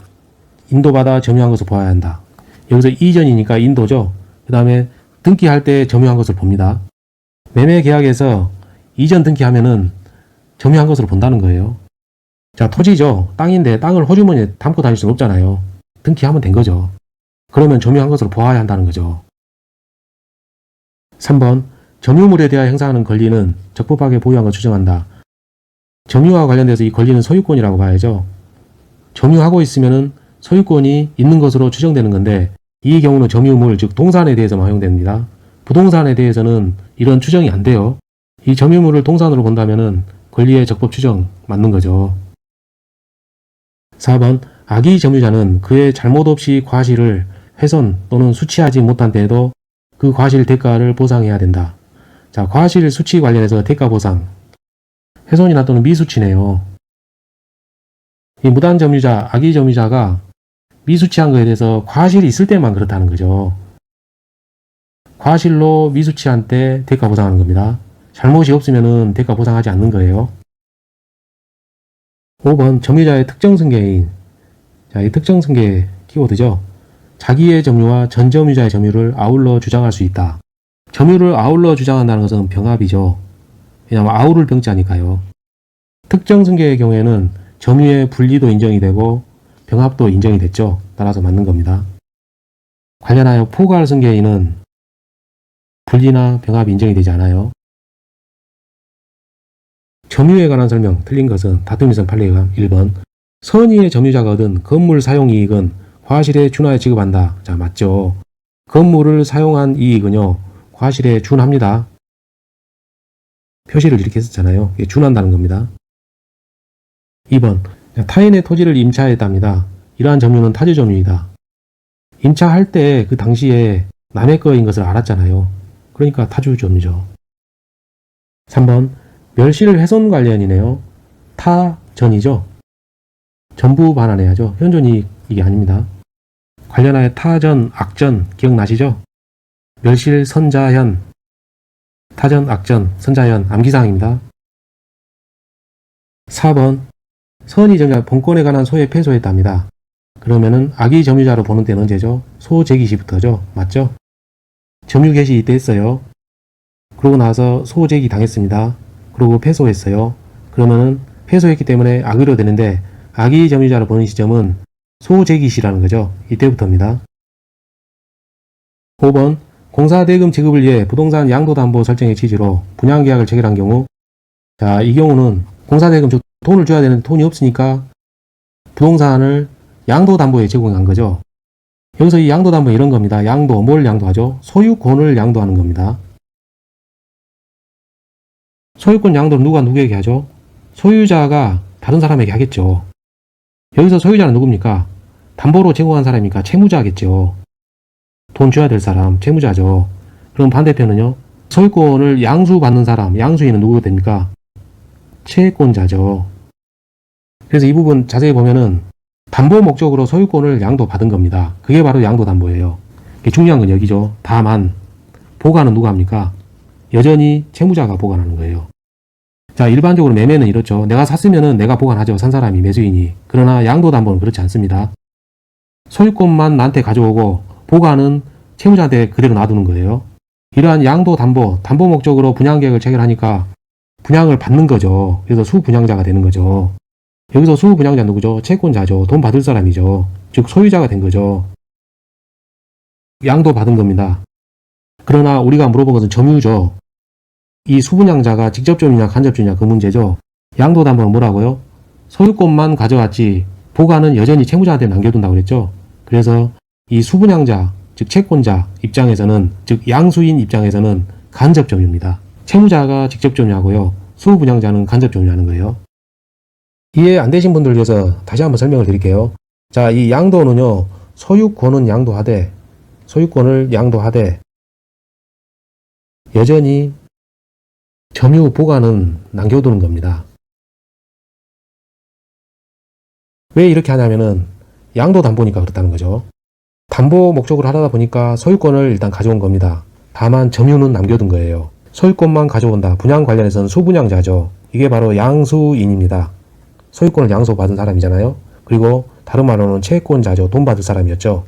인도받아 점유한 것을 보아야 한다. 여기서 이전이니까 인도죠. 그 다음에 등기할 때 점유한 것을 봅니다. 매매 계약에서 이전 등기하면은 점유한 것으로 본다는 거예요. 자, 토지죠. 땅인데 땅을 호주머니에 담고 다닐 수는 없잖아요. 등기하면 된 거죠. 그러면 점유한 것으로 보아야 한다는 거죠. 3번 점유물에 대하여 행사하는 권리는 적법하게 보유한 것 추정한다. 점유와 관련돼서 이 권리는 소유권이라고 봐야죠. 점유하고 있으면은 소유권이 있는 것으로 추정되는 건데 이 경우는 점유물 즉 동산에 대해서만 허용됩니다. 부동산에 대해서는 이런 추정이 안 돼요. 이 점유물을 동산으로 본다면은 권리의 적법 추정 맞는 거죠. 4번 악의 점유자는 그의 잘못 없이 과실을 훼손 또는 수취하지 못한 때에도 그 과실 대가를 보상해야 된다. 자, 과실 수취 관련해서 대가 보상. 훼손이나 또는 미수취네요. 이 무단 점유자, 악의 점유자가 미수취한 것에 대해서 과실이 있을 때만 그렇다는 거죠. 과실로 미수취한 때 대가 보상하는 겁니다. 잘못이 없으면은 대가 보상하지 않는 거예요. 5번 점유자의 특정 승계인. 자, 이 특정 승계 키워드죠. 자기의 점유와 전 점유자의 점유를 아울러 주장할 수 있다. 점유를 아울러 주장한다는 것은 병합이죠. 왜냐하면 아우를 병자니까요. 특정 승계의 경우에는 점유의 분리도 인정이 되고 병합도 인정이 됐죠. 따라서 맞는 겁니다. 관련하여 포괄 승계인은 분리나 병합이 인정이 되지 않아요. 점유에 관한 설명 틀린 것은 다툼이선 판례에 의함. 1번 선의의 점유자가 얻은 건물 사용 이익은 과실에 준하여 지급한다. 자, 맞죠. 건물을 사용한 이익은요 과실에 준합니다. 표시를 이렇게 했었잖아요. 이게 준한다는 겁니다. 2번 타인의 토지를 임차했답니다. 이러한 점유는 타주 점유이다. 임차할 때 그 당시에 남의 거인 것을 알았잖아요. 그러니까 타주 점유죠. 3번 멸실 훼손 관련이네요. 타전이죠. 전부 반환해야죠. 현존이 이게 아닙니다. 관련하여 타전, 악전 기억나시죠? 멸실, 선자현, 타전, 악전, 선자현 암기사항입니다. 4번 선의 점유자 본권에 관한 소에 패소했답니다. 그러면은 악의 점유자로 보는 때는 언제죠? 소재기 시부터죠. 맞죠? 점유 개시 이때 했어요. 그러고 나서 소재기 당했습니다. 그리고 패소했어요. 그러면은 패소했기 때문에 악의로 되는데 악의 점유자로 보는 시점은 소재기시라는 거죠. 이때부터입니다. 5번 공사대금 지급을 위해 부동산 양도담보 설정의 취지로 분양계약을 체결한 경우 자, 이 경우는 공사대금 즉 돈을 줘야 되는데 돈이 없으니까 부동산을 양도담보에 제공한 거죠. 여기서 이 양도담보 이런 겁니다. 양도, 뭘 양도하죠? 소유권을 양도하는 겁니다. 소유권 양도를 누가 누구에게 하죠? 소유자가 다른 사람에게 하겠죠. 여기서 소유자는 누굽니까? 담보로 제공한 사람이니까 채무자겠죠. 돈 줘야 될 사람, 채무자죠. 그럼 반대편은요? 소유권을 양수받는 사람, 양수인은 누구가 됩니까? 채권자죠. 그래서 이 부분 자세히 보면은 담보 목적으로 소유권을 양도받은 겁니다. 그게 바로 양도담보예요. 중요한 건 여기죠. 다만 보관은 누가 합니까? 여전히 채무자가 보관하는 거예요. 자, 일반적으로 매매는 이렇죠. 내가 샀으면은 내가 보관하죠. 산 사람이, 매수인이. 그러나 양도담보는 그렇지 않습니다. 소유권만 나한테 가져오고 보관은 채무자한테 그대로 놔두는 거예요. 이러한 양도담보, 담보 목적으로 분양계약을 체결하니까 분양을 받는 거죠. 그래서 수분양자가 되는 거죠. 여기서 수분양자 누구죠? 채권자죠. 돈 받을 사람이죠. 즉 소유자가 된 거죠. 양도받은 겁니다. 그러나 우리가 물어본 것은 점유죠. 이 수분양자가 직접점유냐 간접점유냐 그 문제죠. 양도담보는 뭐라고요? 소유권만 가져왔지 보관은 여전히 채무자한테 남겨둔다고 그랬죠. 그래서 이 수분양자 즉 채권자 입장에서는 즉 양수인 입장에서는 간접점유입니다. 채무자가 직접점유하고요. 수분양자는 간접점유하는 거예요. 이해 안 되신 분들 위해서 다시 한번 설명을 드릴게요. 자, 이 양도는요. 소유권은 양도하되 소유권을 양도하되 여전히 점유 보관은 남겨두는 겁니다. 왜 이렇게 하냐면은 양도담보니까 그렇다는 거죠. 담보 목적으로 하다 보니까 소유권을 일단 가져온 겁니다. 다만 점유는 남겨둔 거예요. 소유권만 가져온다. 분양 관련해서는 수분양자죠. 이게 바로 양수인입니다. 소유권을 양소받은 사람이잖아요. 그리고 다른 말로는 채권자죠. 돈 받을 사람이었죠.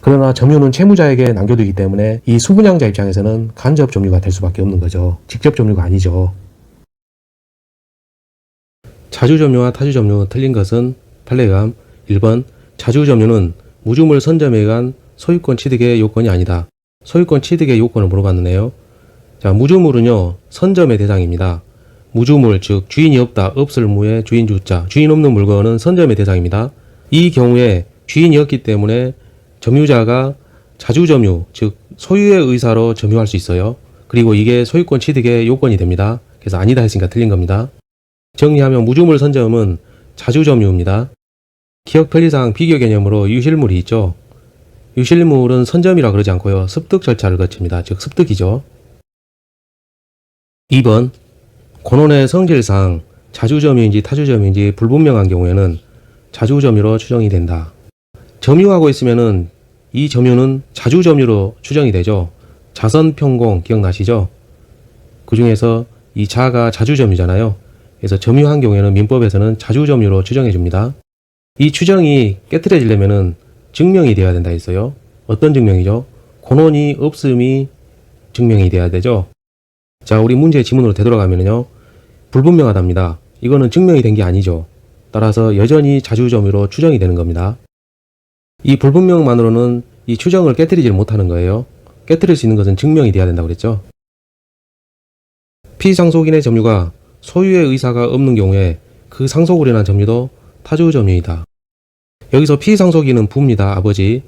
그러나 점유는 채무자에게 남겨두기 때문에 이 수분양자 입장에서는 간접 점유가 될 수밖에 없는 거죠. 직접 점유가 아니죠. 자주 점유와 타주 점유 틀린 것은 판례감 1번 자주 점유는 무주물 선점에 의한 소유권 취득의 요건이 아니다. 소유권 취득의 요건을 물어봤는데요. 자, 무주물은요. 선점의 대상입니다. 무주물 즉 주인이 없다. 없을 무의 주인 주자. 주인 없는 물건은 선점의 대상입니다. 이 경우에 주인이 없기 때문에 점유자가 자주점유 즉 소유의 의사로 점유할 수 있어요. 그리고 이게 소유권 취득의 요건이 됩니다. 그래서 아니다 했으니까 틀린 겁니다. 정리하면 무주물 선점은 자주점유입니다. 기억 편리상 비교 개념으로 유실물이 있죠. 유실물은 선점이라 그러지 않고요. 습득 절차를 거칩니다. 즉 습득이죠. 2번 권원의 성질상 자주점유인지 타주점유인지 불분명한 경우에는 자주점유로 추정이 된다. 점유하고 있으면은 이 점유는 자주점유로 추정이 되죠. 자선평공 기억나시죠? 그 중에서 이 자가 자주점유잖아요. 그래서 점유한 경우에는 민법에서는 자주점유로 추정해 줍니다. 이 추정이 깨트려지려면은 증명이 되어야 된다 했어요. 어떤 증명이죠? 권원이 없음이 증명이 돼야 되죠. 자, 우리 문제의 지문으로 되돌아가면요. 불분명하답니다. 이거는 증명이 된 게 아니죠. 따라서 여전히 자주점유로 추정이 되는 겁니다. 이 불분명만으로는 이 추정을 깨트리지 못하는 거예요. 깨트릴 수 있는 것은 증명이 돼야 된다고 그랬죠. 피상속인의 점유가 소유의 의사가 없는 경우에 그 상속으로 인한 점유도 타주점유이다. 여기서 피상속인은 부입니다. 아버지.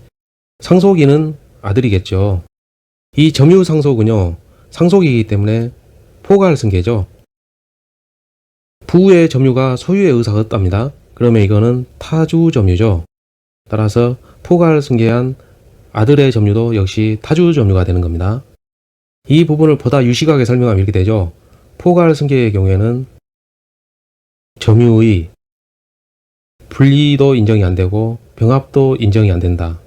상속인은 아들이겠죠. 이 점유 상속은요. 상속이기 때문에 포괄 승계죠. 부의 점유가 소유의 의사가 없답니다. 그러면 이거는 타주점유죠. 따라서 포괄 승계한 아들의 점유도 역시 타주점유가 되는 겁니다. 이 부분을 보다 유식하게 설명하면 이렇게 되죠. 포괄 승계의 경우에는 점유의 분리도 인정이 안 되고 병합도 인정이 안 된다.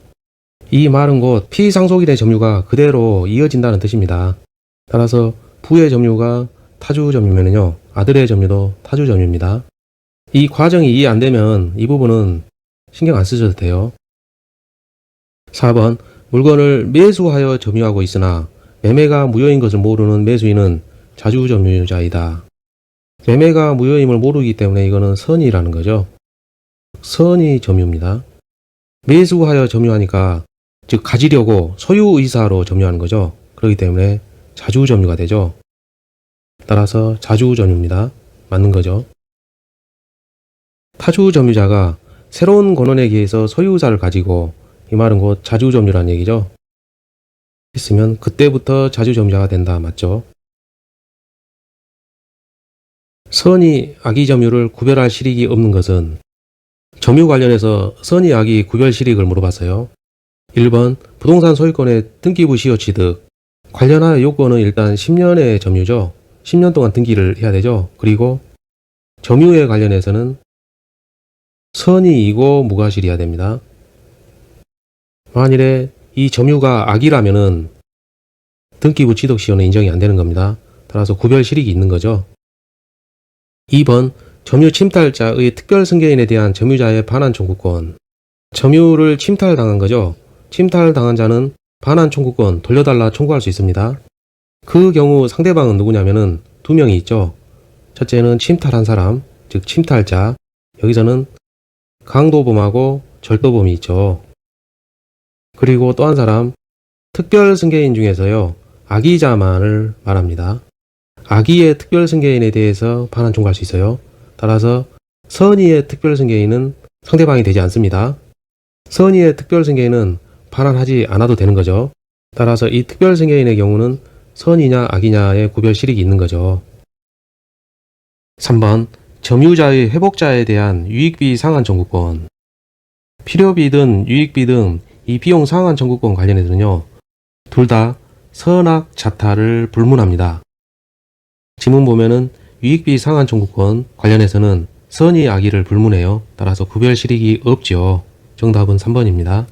이 말은 곧 피상속인의 점유가 그대로 이어진다는 뜻입니다. 따라서 부의 점유가 타주점유면요. 아들의 점유도 타주점유입니다. 이 과정이 이해 안 되면 이 부분은 신경 안 쓰셔도 돼요. 4번 물건을 매수하여 점유하고 있으나 매매가 무효인 것을 모르는 매수인은 자주점유자이다. 매매가 무효임을 모르기 때문에 이거는 선이라는 거죠. 선이 점유입니다. 매수하여 점유하니까 즉 가지려고 소유의사로 점유하는 거죠. 그렇기 때문에 자주점유가 되죠. 따라서 자주점유입니다. 맞는 거죠. 타주점유자가 새로운 권원에 의해서 소유의사를 가지고 이 말은 곧 자주점유라는 얘기죠. 했으면 그때부터 자주점유자가 된다. 맞죠? 선의, 악의 점유를 구별할 실익이 없는 것은 점유 관련해서 선의, 악의 구별 실익을 물어봤어요. 1번 부동산 소유권의 등기부 시효 취득. 관련하여 요건은 일단 10년의 점유죠. 10년 동안 등기를 해야 되죠. 그리고 점유에 관련해서는 선의이고 무과실이어야 됩니다. 만일에 이 점유가 악이라면은 등기부 취득 시효는 인정이 안 되는 겁니다. 따라서 구별 실익이 있는 거죠. 2번 점유 침탈자의 특별 승계인에 대한 점유자의 반환 청구권. 점유를 침탈당한 거죠. 침탈당한 자는 반환 청구권 돌려달라 청구할 수 있습니다. 그 경우 상대방은 누구냐면은 두 명이 있죠. 첫째는 침탈한 사람, 즉 침탈자. 여기서는 강도범하고 절도범이 있죠. 그리고 또 한 사람, 특별 승계인 중에서요, 악의자만을 말합니다. 악의의 특별 승계인에 대해서 반환 청구할 수 있어요. 따라서 선의의 특별 승계인은 상대방이 되지 않습니다. 선의의 특별 승계인은 반환하지 않아도 되는 거죠. 따라서 이 특별 승계인의 경우는 선의냐 악의냐의 구별 실익이 있는 거죠. 3번 점유자의 회복자에 대한 유익비 상환 청구권. 필요비든 유익비 등 이 비용 상환 청구권 관련해서는요, 둘 다 선악 자타를 불문합니다. 지문 보면은 유익비 상환 청구권 관련해서는 선의 악의를 불문해요. 따라서 구별 실익이 없죠. 정답은 3번입니다.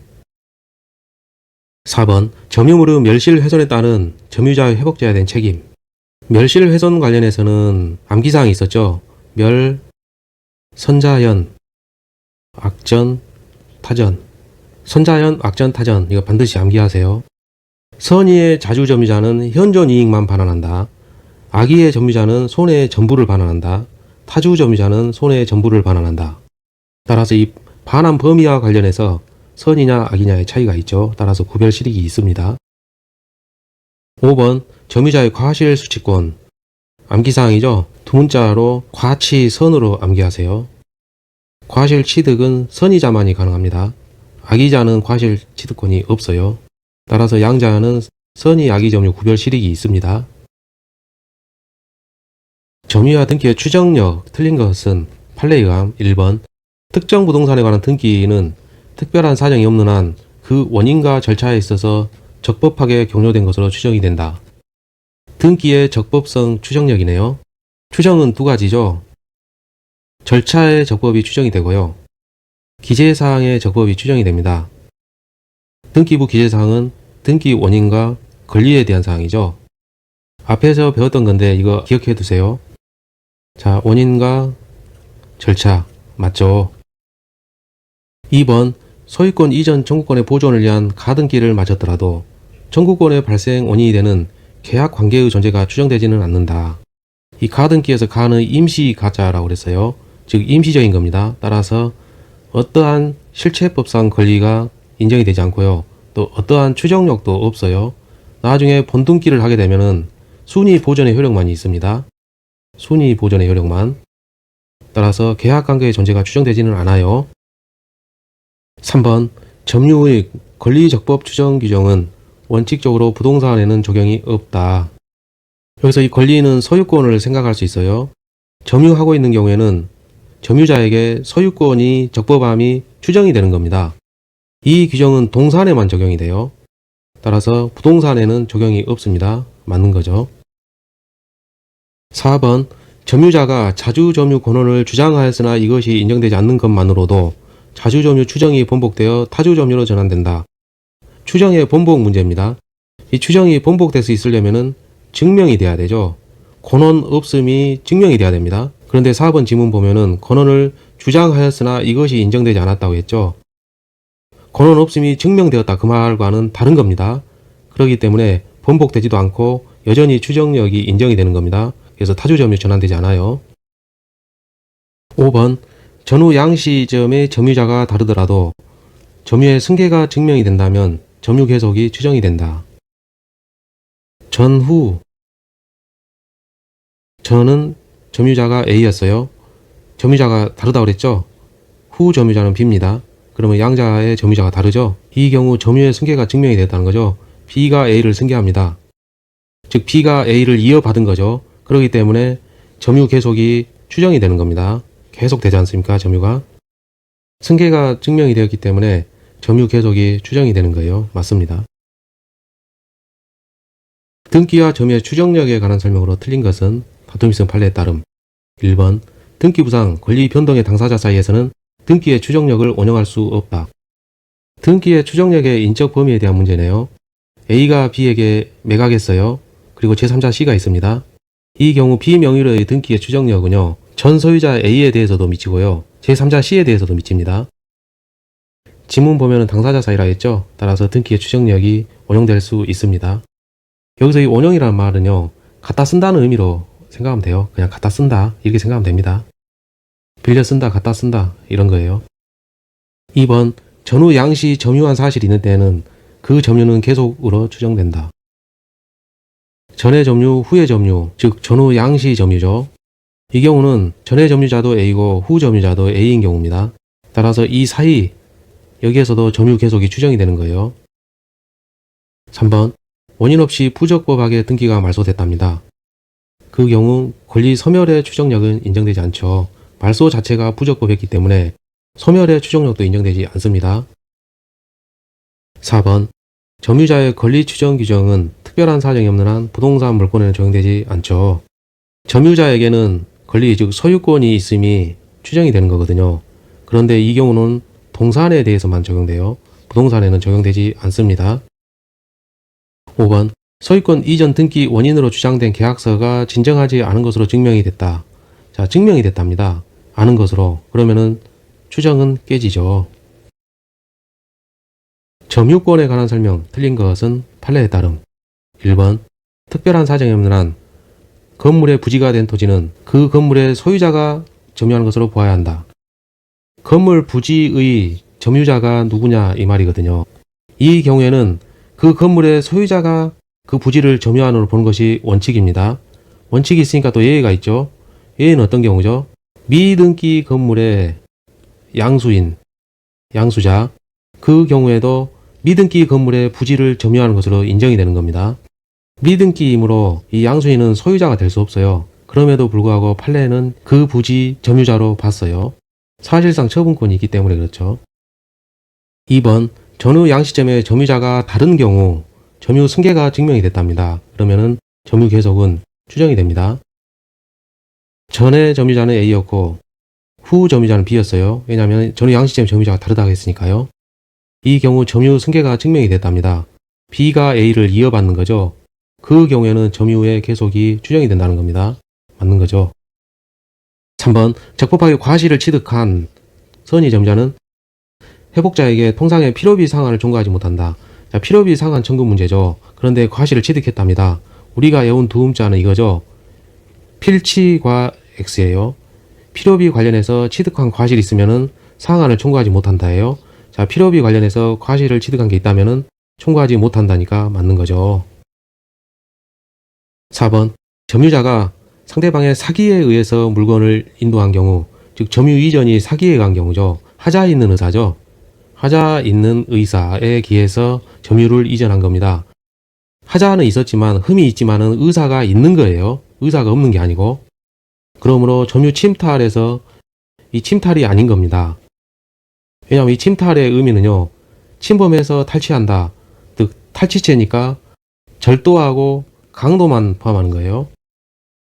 4번 점유물의 멸실 훼손에 따른 점유자의 회복자에 대한 책임. 멸실 훼손 관련해서는 암기사항이 있었죠. 멸, 선자연, 악전, 타전. 선자연, 악전, 타전 이거 반드시 암기하세요. 선의의 자주 점유자는 현존 이익만 반환한다. 악의의 점유자는 손해의 전부를 반환한다. 타주 점유자는 손해의 전부를 반환한다. 따라서 이 반환 범위와 관련해서 선이냐 악이냐의 차이가 있죠. 따라서 구별 실익이 있습니다. 5번 점유자의 과실 수취권. 암기사항이죠. 두 문자로 과치 선으로 암기하세요. 과실 취득은 선의자만이 가능합니다. 악의자는 과실 취득권이 없어요. 따라서 양자는 선의 악의 점유 구별 실익이 있습니다. 점유와 등기의 추정력 틀린 것은 판례에 의함. 1번 특정 부동산에 관한 등기는 특별한 사정이 없는 한 그 원인과 절차에 있어서 적법하게 경료된 것으로 추정이 된다. 등기의 적법성 추정력이네요. 추정은 두 가지죠. 절차의 적법이 추정이 되고요. 기재사항의 적법이 추정이 됩니다. 등기부 기재사항은 등기 원인과 권리에 대한 사항이죠. 앞에서 배웠던 건데 이거 기억해 두세요. 자, 원인과 절차 맞죠? 2번 소유권 이전 청구권의 보존을 위한 가등기를 마쳤더라도 청구권의 발생 원인이 되는 계약 관계의 존재가 추정되지는 않는다. 이 가등기에서 가는 임시 가짜라고 그랬어요. 즉 임시적인 겁니다. 따라서 어떠한 실체법상 권리가 인정이 되지 않고요. 또 어떠한 추정력도 없어요. 나중에 본등기를 하게 되면은 순위 보존의 효력만이 있습니다. 순위 보존의 효력만. 따라서 계약관계의 존재가 추정되지는 않아요. 3번 점유의 권리적법 추정 규정은 원칙적으로 부동산에는 적용이 없다. 여기서 이 권리는 소유권을 생각할 수 있어요. 점유하고 있는 경우에는 점유자에게 소유권이 적법함이 추정이 되는 겁니다. 이 규정은 동산에만 적용이 돼요. 따라서 부동산에는 적용이 없습니다. 맞는 거죠. 4번 점유자가 자주점유 권한을 주장하였으나 이것이 인정되지 않는 것만으로도 자주점유 추정이 번복되어 타주점유로 전환된다. 추정의 번복 문제입니다. 이 추정이 번복될 수 있으려면 증명이 돼야 되죠. 권한 없음이 증명이 돼야 됩니다. 그런데 4번 지문 보면은 권한을 주장하였으나 이것이 인정되지 않았다고 했죠. 권한 없음이 증명되었다 그 말과는 다른 겁니다. 그렇기 때문에 번복되지도 않고 여전히 추정력이 인정이 되는 겁니다. 그래서 타주점유 전환되지 않아요. 5번 전후 양시점의 점유자가 다르더라도 점유의 승계가 증명이 된다면 점유 계속이 추정이 된다. 전후 전은 점유자가 A였어요. 점유자가 다르다고 그랬죠. 후 점유자는 B입니다. 그러면 양자의 점유자가 다르죠. 이 경우 점유의 승계가 증명이 됐다는 거죠. B가 A를 승계합니다. 즉 B가 A를 이어받은 거죠. 그렇기 때문에 점유 계속이 추정이 되는 겁니다. 계속 되지 않습니까? 점유가. 승계가 증명이 되었기 때문에 점유 계속이 추정이 되는 거예요. 맞습니다. 등기와 점유의 추정력에 관한 설명으로 틀린 것은 다툼 있음 판례에 따름 1번 등기 부상 권리 변동의 당사자 사이에서는 등기의 추정력을 원용할 수 없다. 등기의 추정력의 인적 범위에 대한 문제네요. A가 B에게 매각했어요. 그리고 제3자 C가 있습니다. 이 경우 B 명의로의 등기의 추정력은요. 전 소유자 A에 대해서도 미치고요. 제3자 C에 대해서도 미칩니다. 지문 보면 당사자 사이라 했죠. 따라서 등기의 추정력이 원용될 수 있습니다. 여기서 이 원용이라는 말은요. 갖다 쓴다는 의미로 생각하면 돼요. 그냥 갖다 쓴다 이렇게 생각하면 됩니다. 빌려 쓴다, 갖다 쓴다 이런 거예요. 2번 전후 양시 점유한 사실이 있는 때에는 그 점유는 계속으로 추정된다. 전의 점유, 후의 점유, 즉 전후 양시 점유죠. 이 경우는 전의 점유자도 A고 후 점유자도 A인 경우입니다. 따라서 이 사이 여기에서도 점유 계속이 추정이 되는 거예요. 3번 원인 없이 부적법하게 등기가 말소됐답니다. 그 경우 권리 소멸의 추정력은 인정되지 않죠. 말소 자체가 부적법했기 때문에 소멸의 추정력도 인정되지 않습니다. 4번 점유자의 권리 추정 규정은 특별한 사정이 없는 한 부동산 물권에는 적용되지 않죠. 점유자에게는 권리 즉 소유권이 있음이 추정이 되는 거거든요. 그런데 이 경우는 동산에 대해서만 적용돼요. 부동산에는 적용되지 않습니다. 5번 소유권 이전 등기 원인으로 주장된 계약서가 진정하지 않은 것으로 증명이 됐다. 자, 증명이 됐답니다. 아는 것으로. 그러면은 추정은 깨지죠. 점유권에 관한 설명 틀린 것은 판례에 따름 1번 특별한 사정이 없는 한 건물의 부지가 된 토지는 그 건물의 소유자가 점유하는 것으로 보아야 한다. 건물 부지의 점유자가 누구냐 이 말이거든요. 이 경우에는 그 건물의 소유자가 그 부지를 점유하는 걸로 보는 것이 원칙입니다. 원칙이 있으니까 또 예외가 있죠. 예외는 어떤 경우죠? 미등기 건물의 양수인, 양수자 그 경우에도 미등기 건물의 부지를 점유하는 것으로 인정이 되는 겁니다. 미등기이므로 이 양수인은 소유자가 될 수 없어요. 그럼에도 불구하고 판례는 그 부지 점유자로 봤어요. 사실상 처분권이 있기 때문에 그렇죠. 2번 전후 양시점의 점유자가 다른 경우 점유 승계가 증명이 됐답니다. 그러면은 점유 계속은 추정이 됩니다. 전의 점유자는 A였고 후 점유자는 B였어요. 왜냐하면 전후 양시점의 점유자가 다르다고 했으니까요. 이 경우 점유 승계가 증명이 됐답니다. B가 A를 이어받는 거죠. 그 경우에는 점유의 계속이 추정이 된다는 겁니다. 맞는 거죠. 3번 적법하게 과실을 취득한 선의 점유자는 회복자에게 통상의 필요비 상환을 청구하지 못한다. 자, 필요비 상환 청구 문제죠. 그런데 과실을 취득했답니다. 우리가 외운 두음자는 이거죠. 필치과 X예요. 필요비 관련해서 취득한 과실이 있으면은 상환을 청구하지 못한다예요. 자, 필요비 관련해서 과실을 취득한 게 있다면은 청구하지 못한다니까 맞는 거죠. 4번 점유자가 상대방의 사기에 의해서 물건을 인도한 경우, 즉 점유 이전이 사기에 의한 경우죠. 하자 있는 의사죠. 하자 있는 의사에 기해서 점유를 이전한 겁니다. 하자는 있었지만 흠이 있지만은 의사가 있는 거예요. 의사가 없는 게 아니고. 그러므로 점유 침탈에서 이 침탈이 아닌 겁니다. 왜냐하면 이 침탈의 의미는요. 침범해서 탈취한다. 즉 탈취죄니까 절도하고 강도만 포함하는 거예요.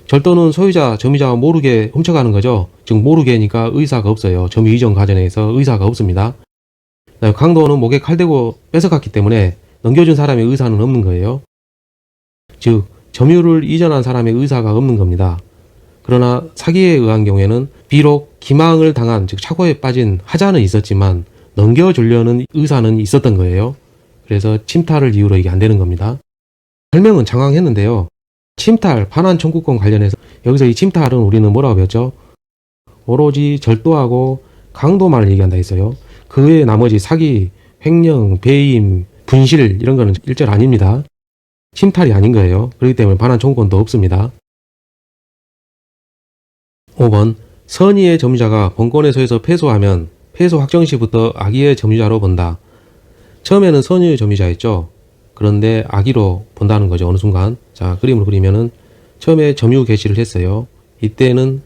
절도는 소유자, 점유자가 모르게 훔쳐가는 거죠. 즉 모르게니까 의사가 없어요. 점유 이전 과정에서 의사가 없습니다. 강도는 목에 칼 대고 뺏어갔기 때문에 넘겨준 사람의 의사는 없는 거예요. 즉 점유를 이전한 사람의 의사가 없는 겁니다. 그러나 사기에 의한 경우에는 비록 기망을 당한, 즉 착오에 빠진 하자는 있었지만 넘겨주려는 의사는 있었던 거예요. 그래서 침탈을 이유로 이게 안 되는 겁니다. 설명은 장황했는데요. 침탈, 반환 청구권 관련해서 여기서 이 침탈은 우리는 뭐라고 배웠죠? 오로지 절도하고 강도만을 얘기한다 했어요. 그 외에 나머지 사기, 횡령, 배임, 분실 이런 거는 일절 아닙니다. 침탈이 아닌 거예요. 그렇기 때문에 반환 청구권도 없습니다. 5번 선의의 점유자가 본권의 소에서 패소하면 패소 확정 시부터 악의의 점유자로 본다. 처음에는 선의의 점유자였죠. 그런데 악의로 본다는 거죠. 어느 순간. 자, 그림을 그리면은 처음에 점유 개시를 했어요. 이때는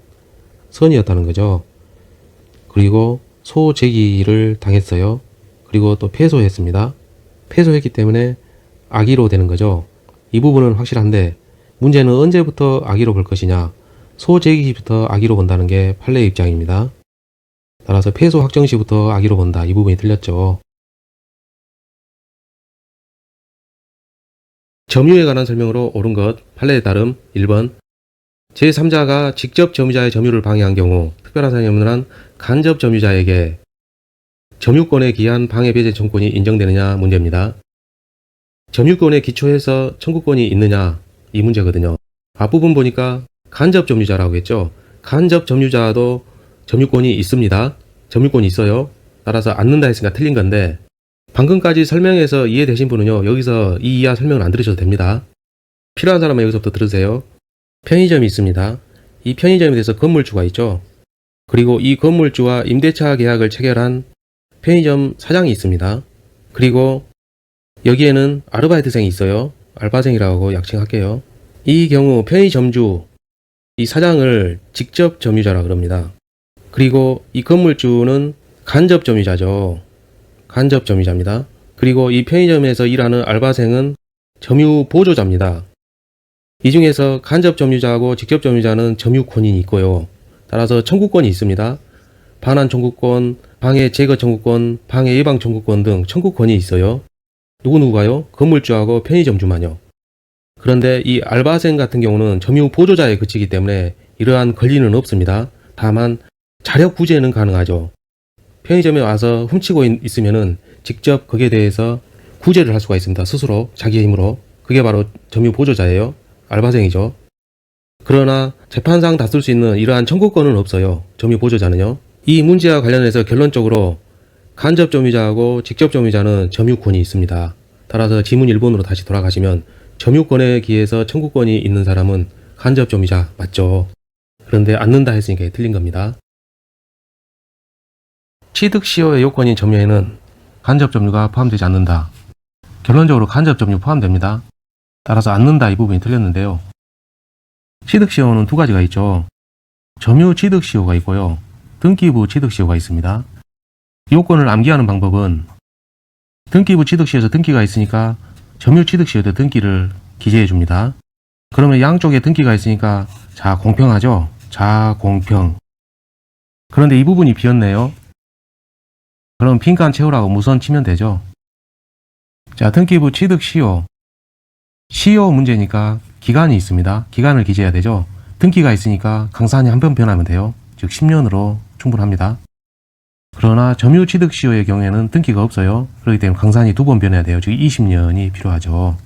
선이었다는 거죠. 그리고 소재기를 당했어요. 그리고 또 패소했습니다. 패소했기 때문에 악의로 되는 거죠. 이 부분은 확실한데 문제는 언제부터 악의로 볼 것이냐. 소재기부터 악의로 본다는 게 판례의 입장입니다. 따라서 패소 확정 시부터 악의로 본다. 이 부분이 틀렸죠. 점유에 관한 설명으로 옳은 것, 판례에 따름 1번 제3자가 직접 점유자의 점유를 방해한 경우 특별한 사정이 없는 한 간접 점유자에게 점유권에 기한 방해 배제 청구권이 인정되느냐 문제입니다. 점유권에 기초해서 청구권이 있느냐 이 문제거든요. 앞부분 보니까 간접 점유자라고 했죠. 간접 점유자도 점유권이 있습니다. 점유권이 있어요. 따라서 않는다 했으니까 틀린 건데 방금까지 설명해서 이해되신 분은요. 여기서 이 이하 설명을 안 들으셔도 됩니다. 필요한 사람은 여기서부터 들으세요. 편의점이 있습니다. 이 편의점에 대해서 건물주가 있죠. 그리고 이 건물주와 임대차 계약을 체결한 편의점 사장이 있습니다. 그리고 여기에는 아르바이트생이 있어요. 알바생이라고 약칭할게요. 이 경우 편의점주, 이 사장을 직접 점유자라 그럽니다. 그리고 이 건물주는 간접 점유자죠. 간접 점유자입니다. 그리고 이 편의점에서 일하는 알바생은 점유 보조자입니다. 이 중에서 간접 점유자하고 직접 점유자는 점유권이 있고요. 따라서 청구권이 있습니다. 반환 청구권, 방해 제거 청구권, 방해 예방 청구권 등 청구권이 있어요. 누구누구가요? 건물주하고 편의점주만요. 그런데 이 알바생 같은 경우는 점유 보조자에 그치기 때문에 이러한 권리는 없습니다. 다만 자력 구제는 가능하죠. 편의점에 와서 훔치고 있으면은 직접 거기에 대해서 구제를 할 수가 있습니다. 스스로 자기의 힘으로. 그게 바로 점유 보조자예요. 알바생이죠. 그러나 재판상 다툴 수 있는 이러한 청구권은 없어요. 점유 보조자는요. 이 문제와 관련해서 결론적으로 간접 점유자하고 직접 점유자는 점유권이 있습니다. 따라서 지문 1번으로 다시 돌아가시면 점유권에 기해서 청구권이 있는 사람은 간접 점유자 맞죠. 그런데 않는다 했으니까 틀린 겁니다. 취득 시효의 요건인 점유에는 간접 점유가 포함되지 않는다. 결론적으로 간접 점유 포함됩니다. 따라서 않는다 이 부분이 틀렸는데요. 취득 시효는 두 가지가 있죠. 점유 취득 시효가 있고요. 등기부 취득 시효가 있습니다. 요건을 암기하는 방법은 등기부 취득 시효에서 등기가 있으니까 점유 취득 시효도 등기를 기재해 줍니다. 그러면 양쪽에 등기가 있으니까 자 공평하죠. 자 공평. 그런데 이 부분이 비었네요. 그럼 빈칸 채우라고 무선 치면 되죠. 자, 등기부 취득 시효. 시효 문제니까 기간이 있습니다. 기간을 기재해야 되죠. 등기가 있으니까 강산이 한 번 변하면 돼요. 즉 10년으로 충분합니다. 그러나 점유 취득 시효의 경우에는 등기가 없어요. 그렇기 때문에 강산이 두 번 변해야 돼요. 즉 20년이 필요하죠.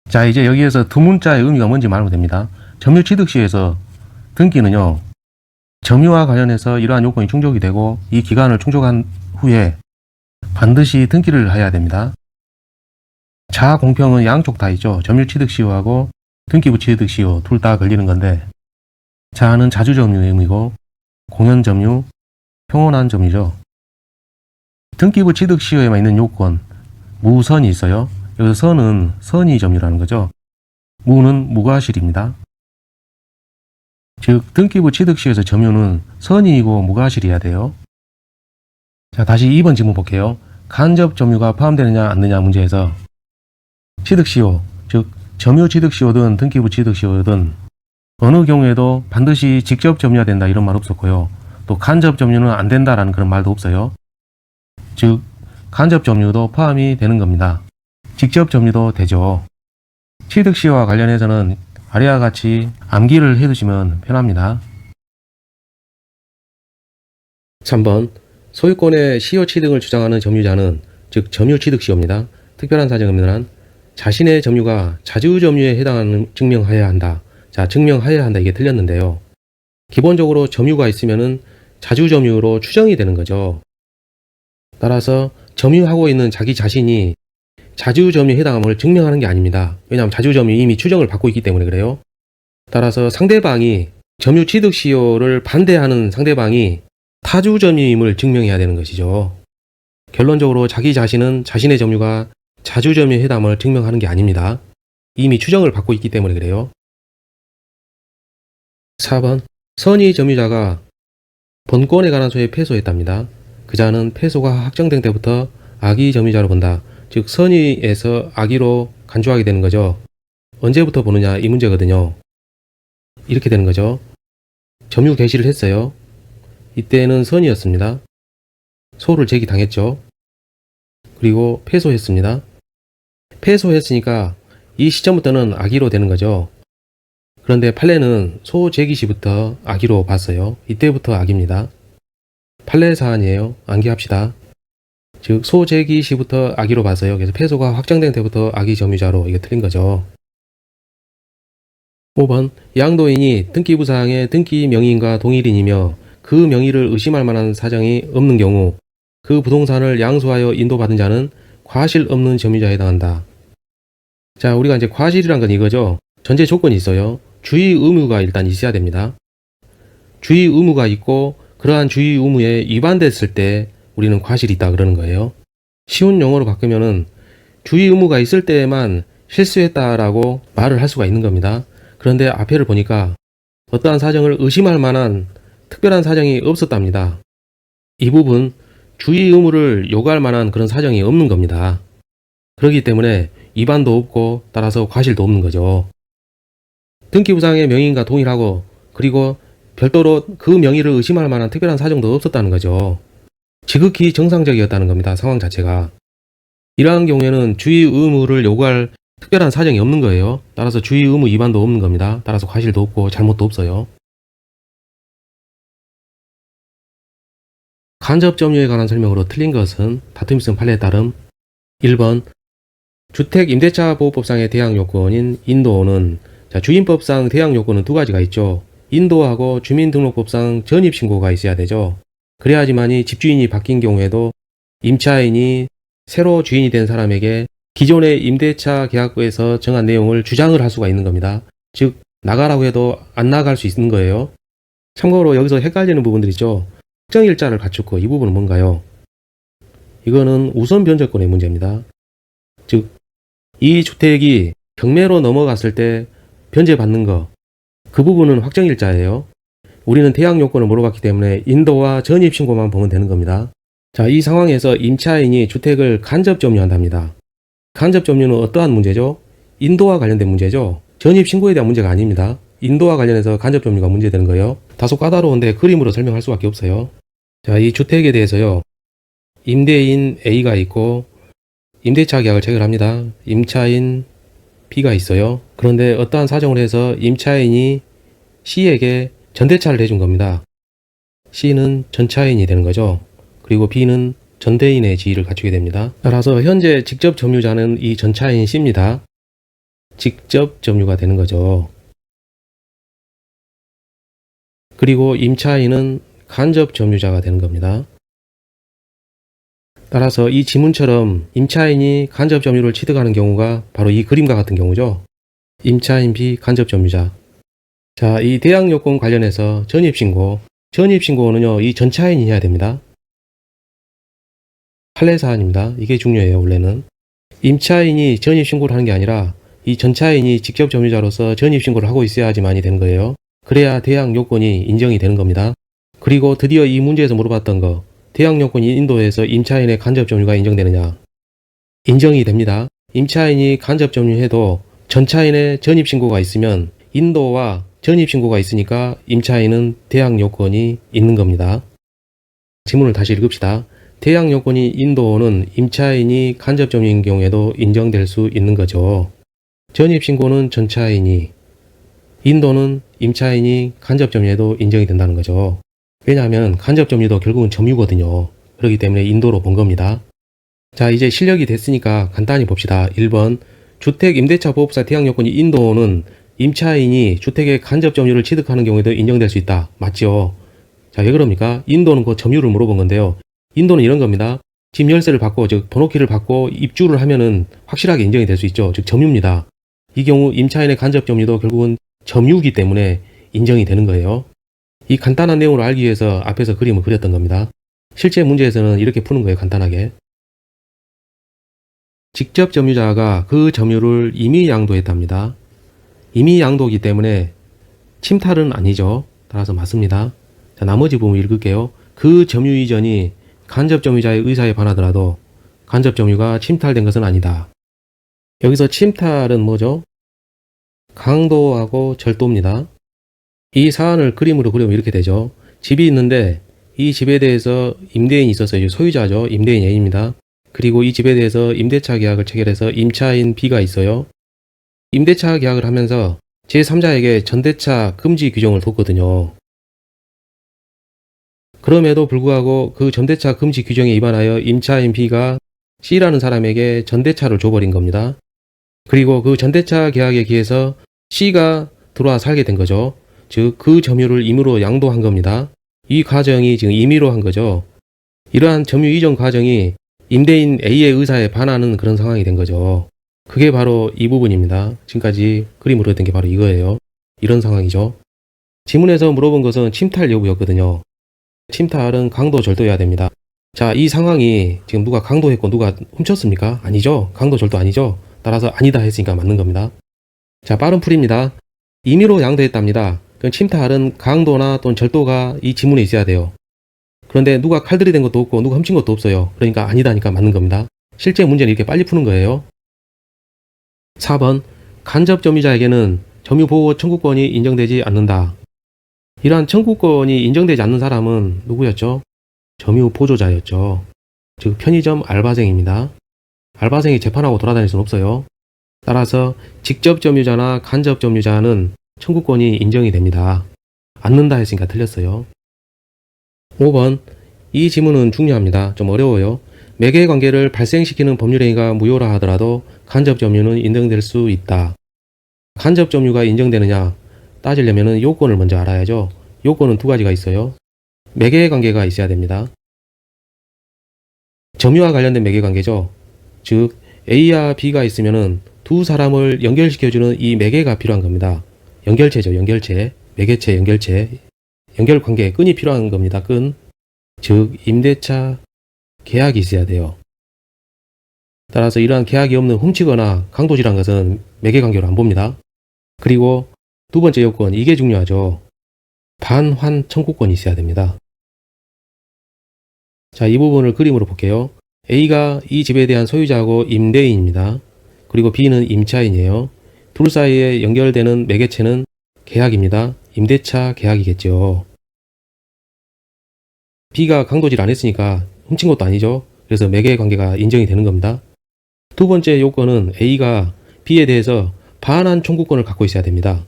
자, 이제 여기에서 두 문자의 의미가 뭔지 말하면 됩니다. 점유 취득 시효에서 등기는요. 점유와 관련해서 이러한 요건이 충족이 되고 이 기간을 충족한 후에 반드시 등기를 해야 됩니다. 자공평은 양쪽 다 있죠. 점유 취득 시효하고 등기부 취득 시효 둘 다 걸리는 건데 자는 자주 점유의 의미고 공연 점유, 평온한 점유죠. 등기부 취득 시효에만 있는 요건 무선이 있어요. 여기서 선은 선의 점유라는 거죠. 무는 무과실입니다. 즉 등기부 취득 시효에서 점유는 선의이고 무과실이어야 돼요. 자, 다시 2번 질문 볼게요. 간접 점유가 포함되느냐 않느냐 문제에서 취득 시효, 즉 점유 취득 시효든 등기부 취득 시효든 어느 경우에도 반드시 직접 점유해야 된다 이런 말 없었고요. 또 간접 점유는 안 된다라는 그런 말도 없어요. 즉 간접 점유도 포함이 되는 겁니다. 직접 점유도 되죠. 취득 시효와 관련해서는 아래와 같이 암기를 해두시면 편합니다. 3번 소유권의 시효 취득을 주장하는 점유자는 즉 점유 취득 시효입니다. 특별한 사정이 없는 한 자신의 점유가 자주 점유에 해당하는 증명하여야 한다. 자, 증명하여야 한다 이게 틀렸는데요. 기본적으로 점유가 있으면은 자주 점유로 추정이 되는 거죠. 따라서 점유하고 있는 자기 자신이 자주 점유에 해당함을 증명하는 게 아닙니다. 왜냐하면 자주 점유 이미 추정을 받고 있기 때문에 그래요. 따라서 상대방이 점유 취득 시효를 반대하는 상대방이 타주 점유임을 증명해야 되는 것이죠. 결론적으로 자기 자신은 자신의 점유가 자주 점유에 해당함을 증명하는 게 아닙니다. 이미 추정을 받고 있기 때문에 그래요. 4번 선의 점유자가 본권에 관한 소에 패소했답니다. 그 자는 패소가 확정된 때부터 악의 점유자로 본다. 즉 선의에서 악의로 간주하게 되는 거죠. 언제부터 보느냐 이 문제거든요. 이렇게 되는 거죠. 점유 개시를 했어요. 이때는 선의였습니다. 소를 제기당했죠. 그리고 패소했습니다. 패소했으니까 이 시점부터는 악의로 되는 거죠. 그런데 판례는 소 제기 시부터 악의로 봤어요. 이때부터 악입니다. 판례 사안이에요. 암기합시다. 즉 소 제기 시부터 악의로 봤어요. 그래서 패소가 확정된 때부터 악의 점유자로 이게 틀린 거죠. 5번 양도인이 등기부사항의 등기 명의인과 동일인이며 그 명의를 의심할 만한 사정이 없는 경우 그 부동산을 양수하여 인도받은 자는 과실 없는 점유자에 해당한다. 자, 우리가 이제 과실이란 건 이거죠. 전제 조건이 있어요. 주의 의무가 일단 있어야 됩니다. 주의 의무가 있고 그러한 주의 의무에 위반됐을 때 우리는 과실이 있다 그러는 거예요. 쉬운 용어로 바꾸면은 주의 의무가 있을 때에만 실수했다라고 말을 할 수가 있는 겁니다. 그런데 앞에를 보니까 어떠한 사정을 의심할 만한 특별한 사정이 없었답니다. 이 부분 주의 의무를 요구할 만한 그런 사정이 없는 겁니다. 그렇기 때문에 위반도 없고 따라서 과실도 없는 거죠. 등기부상의 명의인과 동일하고 그리고 별도로 그 명의를 의심할 만한 특별한 사정도 없었다는 거죠. 지극히 정상적이었다는 겁니다. 상황 자체가. 이러한 경우에는 주의 의무를 요구할 특별한 사정이 없는 거예요. 따라서 주의 의무 위반도 없는 겁니다. 따라서 과실도 없고 잘못도 없어요. 간접 점유에 관한 설명으로 틀린 것은 다툼 있음 판례에 따름 1번 주택임대차보호법상의 대항 요건인 인도는 주임법상 대항 요건은 두 가지가 있죠. 인도하고 주민등록법상 전입신고가 있어야 되죠. 그래야지만이 집주인이 바뀐 경우에도 임차인이 새로 주인이 된 사람에게 기존의 임대차 계약서에서 정한 내용을 주장을 할 수가 있는 겁니다. 즉 나가라고 해도 안 나갈 수 있는 거예요. 참고로 여기서 헷갈리는 부분들 있죠. 특정일자를 갖추고 이 부분은 뭔가요? 이거는 우선 변제권의 문제입니다. 즉 이 주택이 경매로 넘어갔을 때 변제받는 거, 그 부분은 확정일자예요. 우리는 대항 요건을 물어봤기 때문에 인도와 전입신고만 보면 되는 겁니다. 자, 이 상황에서 임차인이 주택을 간접 점유한답니다. 간접 점유는 어떠한 문제죠? 인도와 관련된 문제죠. 전입신고에 대한 문제가 아닙니다. 인도와 관련해서 간접 점유가 문제되는 거예요. 다소 까다로운데 그림으로 설명할 수밖에 없어요. 자, 이 주택에 대해서요. 임대인 A가 있고 임대차 계약을 체결합니다. 임차인 B가 있어요. 그런데 어떠한 사정으로 해서 임차인이 C에게 전대차를 해준 겁니다. C는 전차인이 되는 거죠. 그리고 B는 전대인의 지위를 갖추게 됩니다. 따라서 현재 직접 점유자는 이 전차인 C입니다. 직접 점유가 되는 거죠. 그리고 임차인은 간접 점유자가 되는 겁니다. 따라서 이 지문처럼 임차인이 간접 점유를 취득하는 경우가 바로 이 그림과 같은 경우죠. 임차인 B 간접 점유자. 자, 이 대항 요건 관련해서 전입신고. 전입신고는요, 이 전차인이 해야 됩니다. 판례 사안입니다. 이게 중요해요, 원래는. 임차인이 전입신고를 하는 게 아니라 이 전차인이 직접 점유자로서 전입신고를 하고 있어야지만이 되는 거예요. 그래야 대항 요건이 인정이 되는 겁니다. 그리고 드디어 이 문제에서 물어봤던 거. 대항 요건이 인도에서 임차인의 간접 점유가 인정되느냐? 인정이 됩니다. 임차인이 간접 점유해도 전차인의 전입신고가 있으면 인도와 전입신고가 있으니까 임차인은 대항 요건이 있는 겁니다. 지문을 다시 읽읍시다. 대항 요건이 인도는 임차인이 간접 점유인 경우에도 인정될 수 있는 거죠. 전입신고는 전차인이, 인도는 임차인이 간접 점유해도 인정이 된다는 거죠. 왜냐하면 간접 점유도 결국은 점유거든요. 그렇기 때문에 인도로 본 겁니다. 자, 이제 실력이 됐으니까 간단히 봅시다. 1번 주택임대차보호법상 대항 요건이 인도는 임차인이 주택의 간접 점유를 취득하는 경우에도 인정될 수 있다. 맞죠? 자, 왜 그럽니까? 인도는 그 점유를 물어본 건데요. 인도는 이런 겁니다. 집 열쇠를 받고, 즉 번호키를 받고 입주를 하면은 확실하게 인정이 될 수 있죠. 즉 점유입니다. 이 경우 임차인의 간접 점유도 결국은 점유이기 때문에 인정이 되는 거예요. 이 간단한 내용을 알기 위해서 앞에서 그림을 그렸던 겁니다. 실제 문제에서는 이렇게 푸는 거예요. 간단하게. 직접 점유자가 그 점유를 임의 양도했답니다. 임의 양도이기 때문에 침탈은 아니죠. 따라서 맞습니다. 자, 나머지 부분 읽을게요. 그 점유 이전이 간접 점유자의 의사에 반하더라도 간접 점유가 침탈된 것은 아니다. 여기서 침탈은 뭐죠? 강도하고 절도입니다. 이 사안을 그림으로 그리면 이렇게 되죠. 집이 있는데 이 집에 대해서 임대인이 있었어요. 소유자죠. 임대인 A입니다. 그리고 이 집에 대해서 임대차 계약을 체결해서 임차인 B가 있어요. 임대차 계약을 하면서 제3자에게 전대차 금지 규정을 뒀거든요. 그럼에도 불구하고 그 전대차 금지 규정에 위반하여 임차인 B가 C라는 사람에게 전대차를 줘버린 겁니다. 그리고 그 전대차 계약에 기해서 C가 들어와 살게 된 거죠. 즉, 그 점유를 임의로 양도한 겁니다. 이 과정이 지금 임의로 한 거죠. 이러한 점유 이전 과정이 임대인 A의 의사에 반하는 그런 상황이 된 거죠. 그게 바로 이 부분입니다. 지금까지 그림으로 했던 게 바로 이거예요. 이런 상황이죠. 지문에서 물어본 것은 침탈 여부였거든요. 침탈은 강도 절도해야 됩니다. 자, 이 상황이 지금 누가 강도했고 누가 훔쳤습니까? 아니죠. 강도 절도 아니죠. 따라서 아니다 했으니까 맞는 겁니다. 자, 빠른 풀이입니다. 임의로 양도했답니다. 그럼 침탈은 강도나 또는 절도가 이 지문에 있어야 돼요. 그런데 누가 칼 들이댄 것도 없고 누가 훔친 것도 없어요. 그러니까 아니다니까 맞는 겁니다. 실제 문제는 이렇게 빨리 푸는 거예요. 4번 간접 점유자에게는 점유보호 청구권이 인정되지 않는다. 이러한 청구권이 인정되지 않는 사람은 누구였죠? 점유보조자였죠. 즉 편의점 알바생입니다. 알바생이 재판하고 돌아다닐 수는 없어요. 따라서 직접 점유자나 간접 점유자는 청구권이 인정이 됩니다. 않는다 했으니까 틀렸어요. 5번 이 지문은 중요합니다. 좀 어려워요. 매개관계를 발생시키는 법률행위가 무효라 하더라도 간접 점유는 인정될 수 있다. 간접 점유가 인정되느냐 따지려면 요건을 먼저 알아야죠. 요건은 두 가지가 있어요. 매개관계가 있어야 됩니다. 점유와 관련된 매개관계죠. 즉 A와 B가 있으면 두 사람을 연결시켜주는 이 매개가 필요한 겁니다. 연결체죠. 연결체. 매개체, 연결체. 연결관계, 끈이 필요한 겁니다. 끈. 즉 임대차 계약이 있어야 돼요. 따라서 이러한 계약이 없는 훔치거나 강도질한 것은 매개관계로 안 봅니다. 그리고 두 번째 요건, 이게 중요하죠. 반환 청구권이 있어야 됩니다. 자, 이 부분을 그림으로 볼게요. A가 이 집에 대한 소유자하고 임대인입니다. 그리고 B는 임차인이에요. 둘 사이에 연결되는 매개체는 계약입니다. 임대차 계약이겠죠. B가 강도질 안 했으니까 훔친 것도 아니죠. 그래서 매개 관계가 인정이 되는 겁니다. 두 번째 요건은 A가 B에 대해서 반환 청구권을 갖고 있어야 됩니다.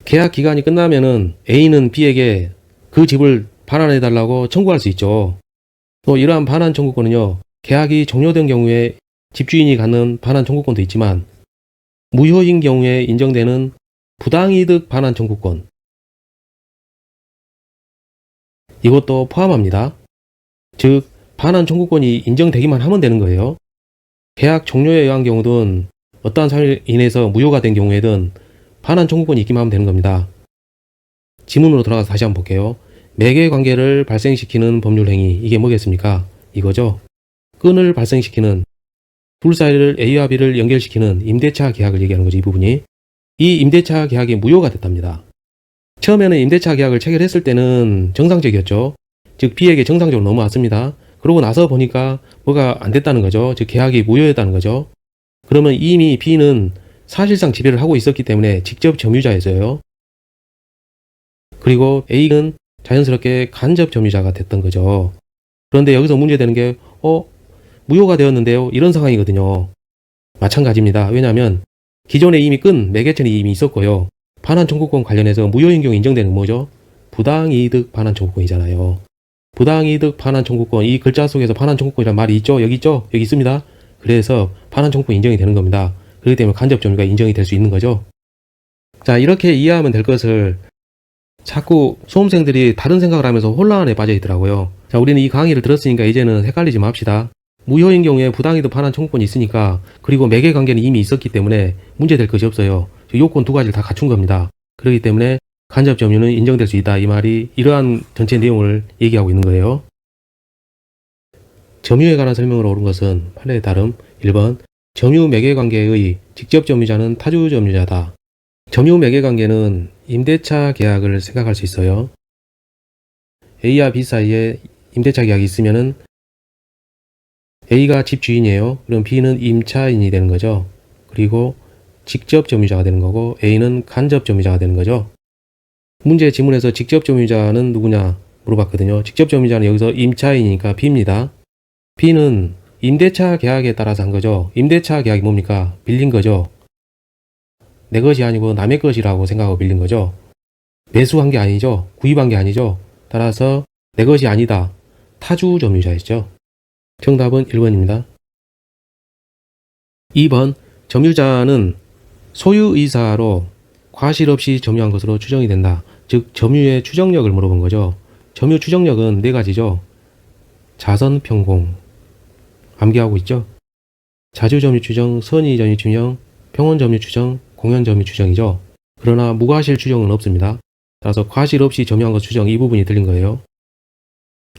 계약 기간이 끝나면은 A는 B에게 그 집을 반환해달라고 청구할 수 있죠. 또 이러한 반환 청구권은요, 계약이 종료된 경우에 집주인이 갖는 반환 청구권도 있지만 무효인 경우에 인정되는 부당이득 반환 청구권, 이것도 포함합니다. 즉 반환 청구권이 인정되기만 하면 되는 거예요. 계약 종료에 의한 경우든 어떠한 사유로 인해서 무효가 된 경우에든 반환 청구권이 있기만 하면 되는 겁니다. 지문으로 돌아가서 다시 한번 볼게요. 매개관계를 발생시키는 법률행위, 이게 뭐겠습니까? 이거죠. 끈을 발생시키는, 둘 사이를 A와 B를 연결시키는 임대차 계약을 얘기하는 거죠. 이 부분이. 이 임대차 계약이 무효가 됐답니다. 처음에는 임대차 계약을 체결했을 때는 정상적이었죠. 즉 B에게 정상적으로 넘어왔습니다. 그러고 나서 보니까 뭐가 안 됐다는 거죠. 즉 계약이 무효였다는 거죠. 그러면 이미 B는 사실상 지배를 하고 있었기 때문에 직접 점유자였어요. 그리고 A는 자연스럽게 간접 점유자가 됐던 거죠. 그런데 여기서 문제되는 게 무효가 되었는데요. 이런 상황이거든요. 마찬가지입니다. 왜냐하면 기존에 이미 끈 매개체는 이미 있었고요. 반환 청구권 관련해서 무효인 경우 인정되는 뭐죠? 부당이득 반환 청구권이잖아요. 부당이득 반환 청구권, 이 글자 속에서 반환 청구권이라는 말이 있죠? 여기 있죠? 여기 있습니다. 그래서 반환 청구권 인정이 되는 겁니다. 그렇기 때문에 간접 점유가 인정이 될 수 있는 거죠. 자, 이렇게 이해하면 될 것을 자꾸 수험생들이 다른 생각을 하면서 혼란에 빠져 있더라고요. 자, 우리는 이 강의를 들었으니까 이제는 헷갈리지 맙시다. 무효인 경우에 부당이득 반환 청구권이 있으니까, 그리고 매개관계는 이미 있었기 때문에 문제될 것이 없어요. 요건 두 가지를 다 갖춘 겁니다. 그렇기 때문에 간접 점유는 인정될 수 있다. 이 말이 이러한 전체 내용을 얘기하고 있는 거예요. 점유에 관한 설명으로 옳은 것은 판례에 따름 1번 점유 매개관계의 직접 점유자는 타주 점유자다. 점유 매개 관계는 임대차 계약을 생각할 수 있어요. A와 B 사이에 임대차 계약이 있으면은 A가 집 주인이에요. 그럼 B는 임차인이 되는 거죠. 그리고 직접 점유자가 되는 거고 A는 간접 점유자가 되는 거죠. 문제 지문에서 직접 점유자는 누구냐 물어봤거든요. 직접 점유자는 여기서 임차인이니까 B입니다. B는 임대차 계약에 따라서 한 거죠. 임대차 계약이 뭡니까? 빌린 거죠. 내 것이 아니고 남의 것이라고 생각하고 빌린 거죠. 매수한 게 아니죠. 구입한 게 아니죠. 따라서 내 것이 아니다. 타주 점유자였죠. 정답은 1번입니다. 2번 점유자는 소유이사로 과실 없이 점유한 것으로 추정이 된다. 즉 점유의 추정력을 물어본 거죠. 점유 추정력은 네 가지죠. 자선, 평공. 암기하고 있죠. 자주 점유 추정, 선의 점유 추정, 평원 점유 추정, 공연 점유 추정이죠. 그러나 무과실 추정은 없습니다. 따라서 과실 없이 점유한 것 추정 이 부분이 틀린 거예요.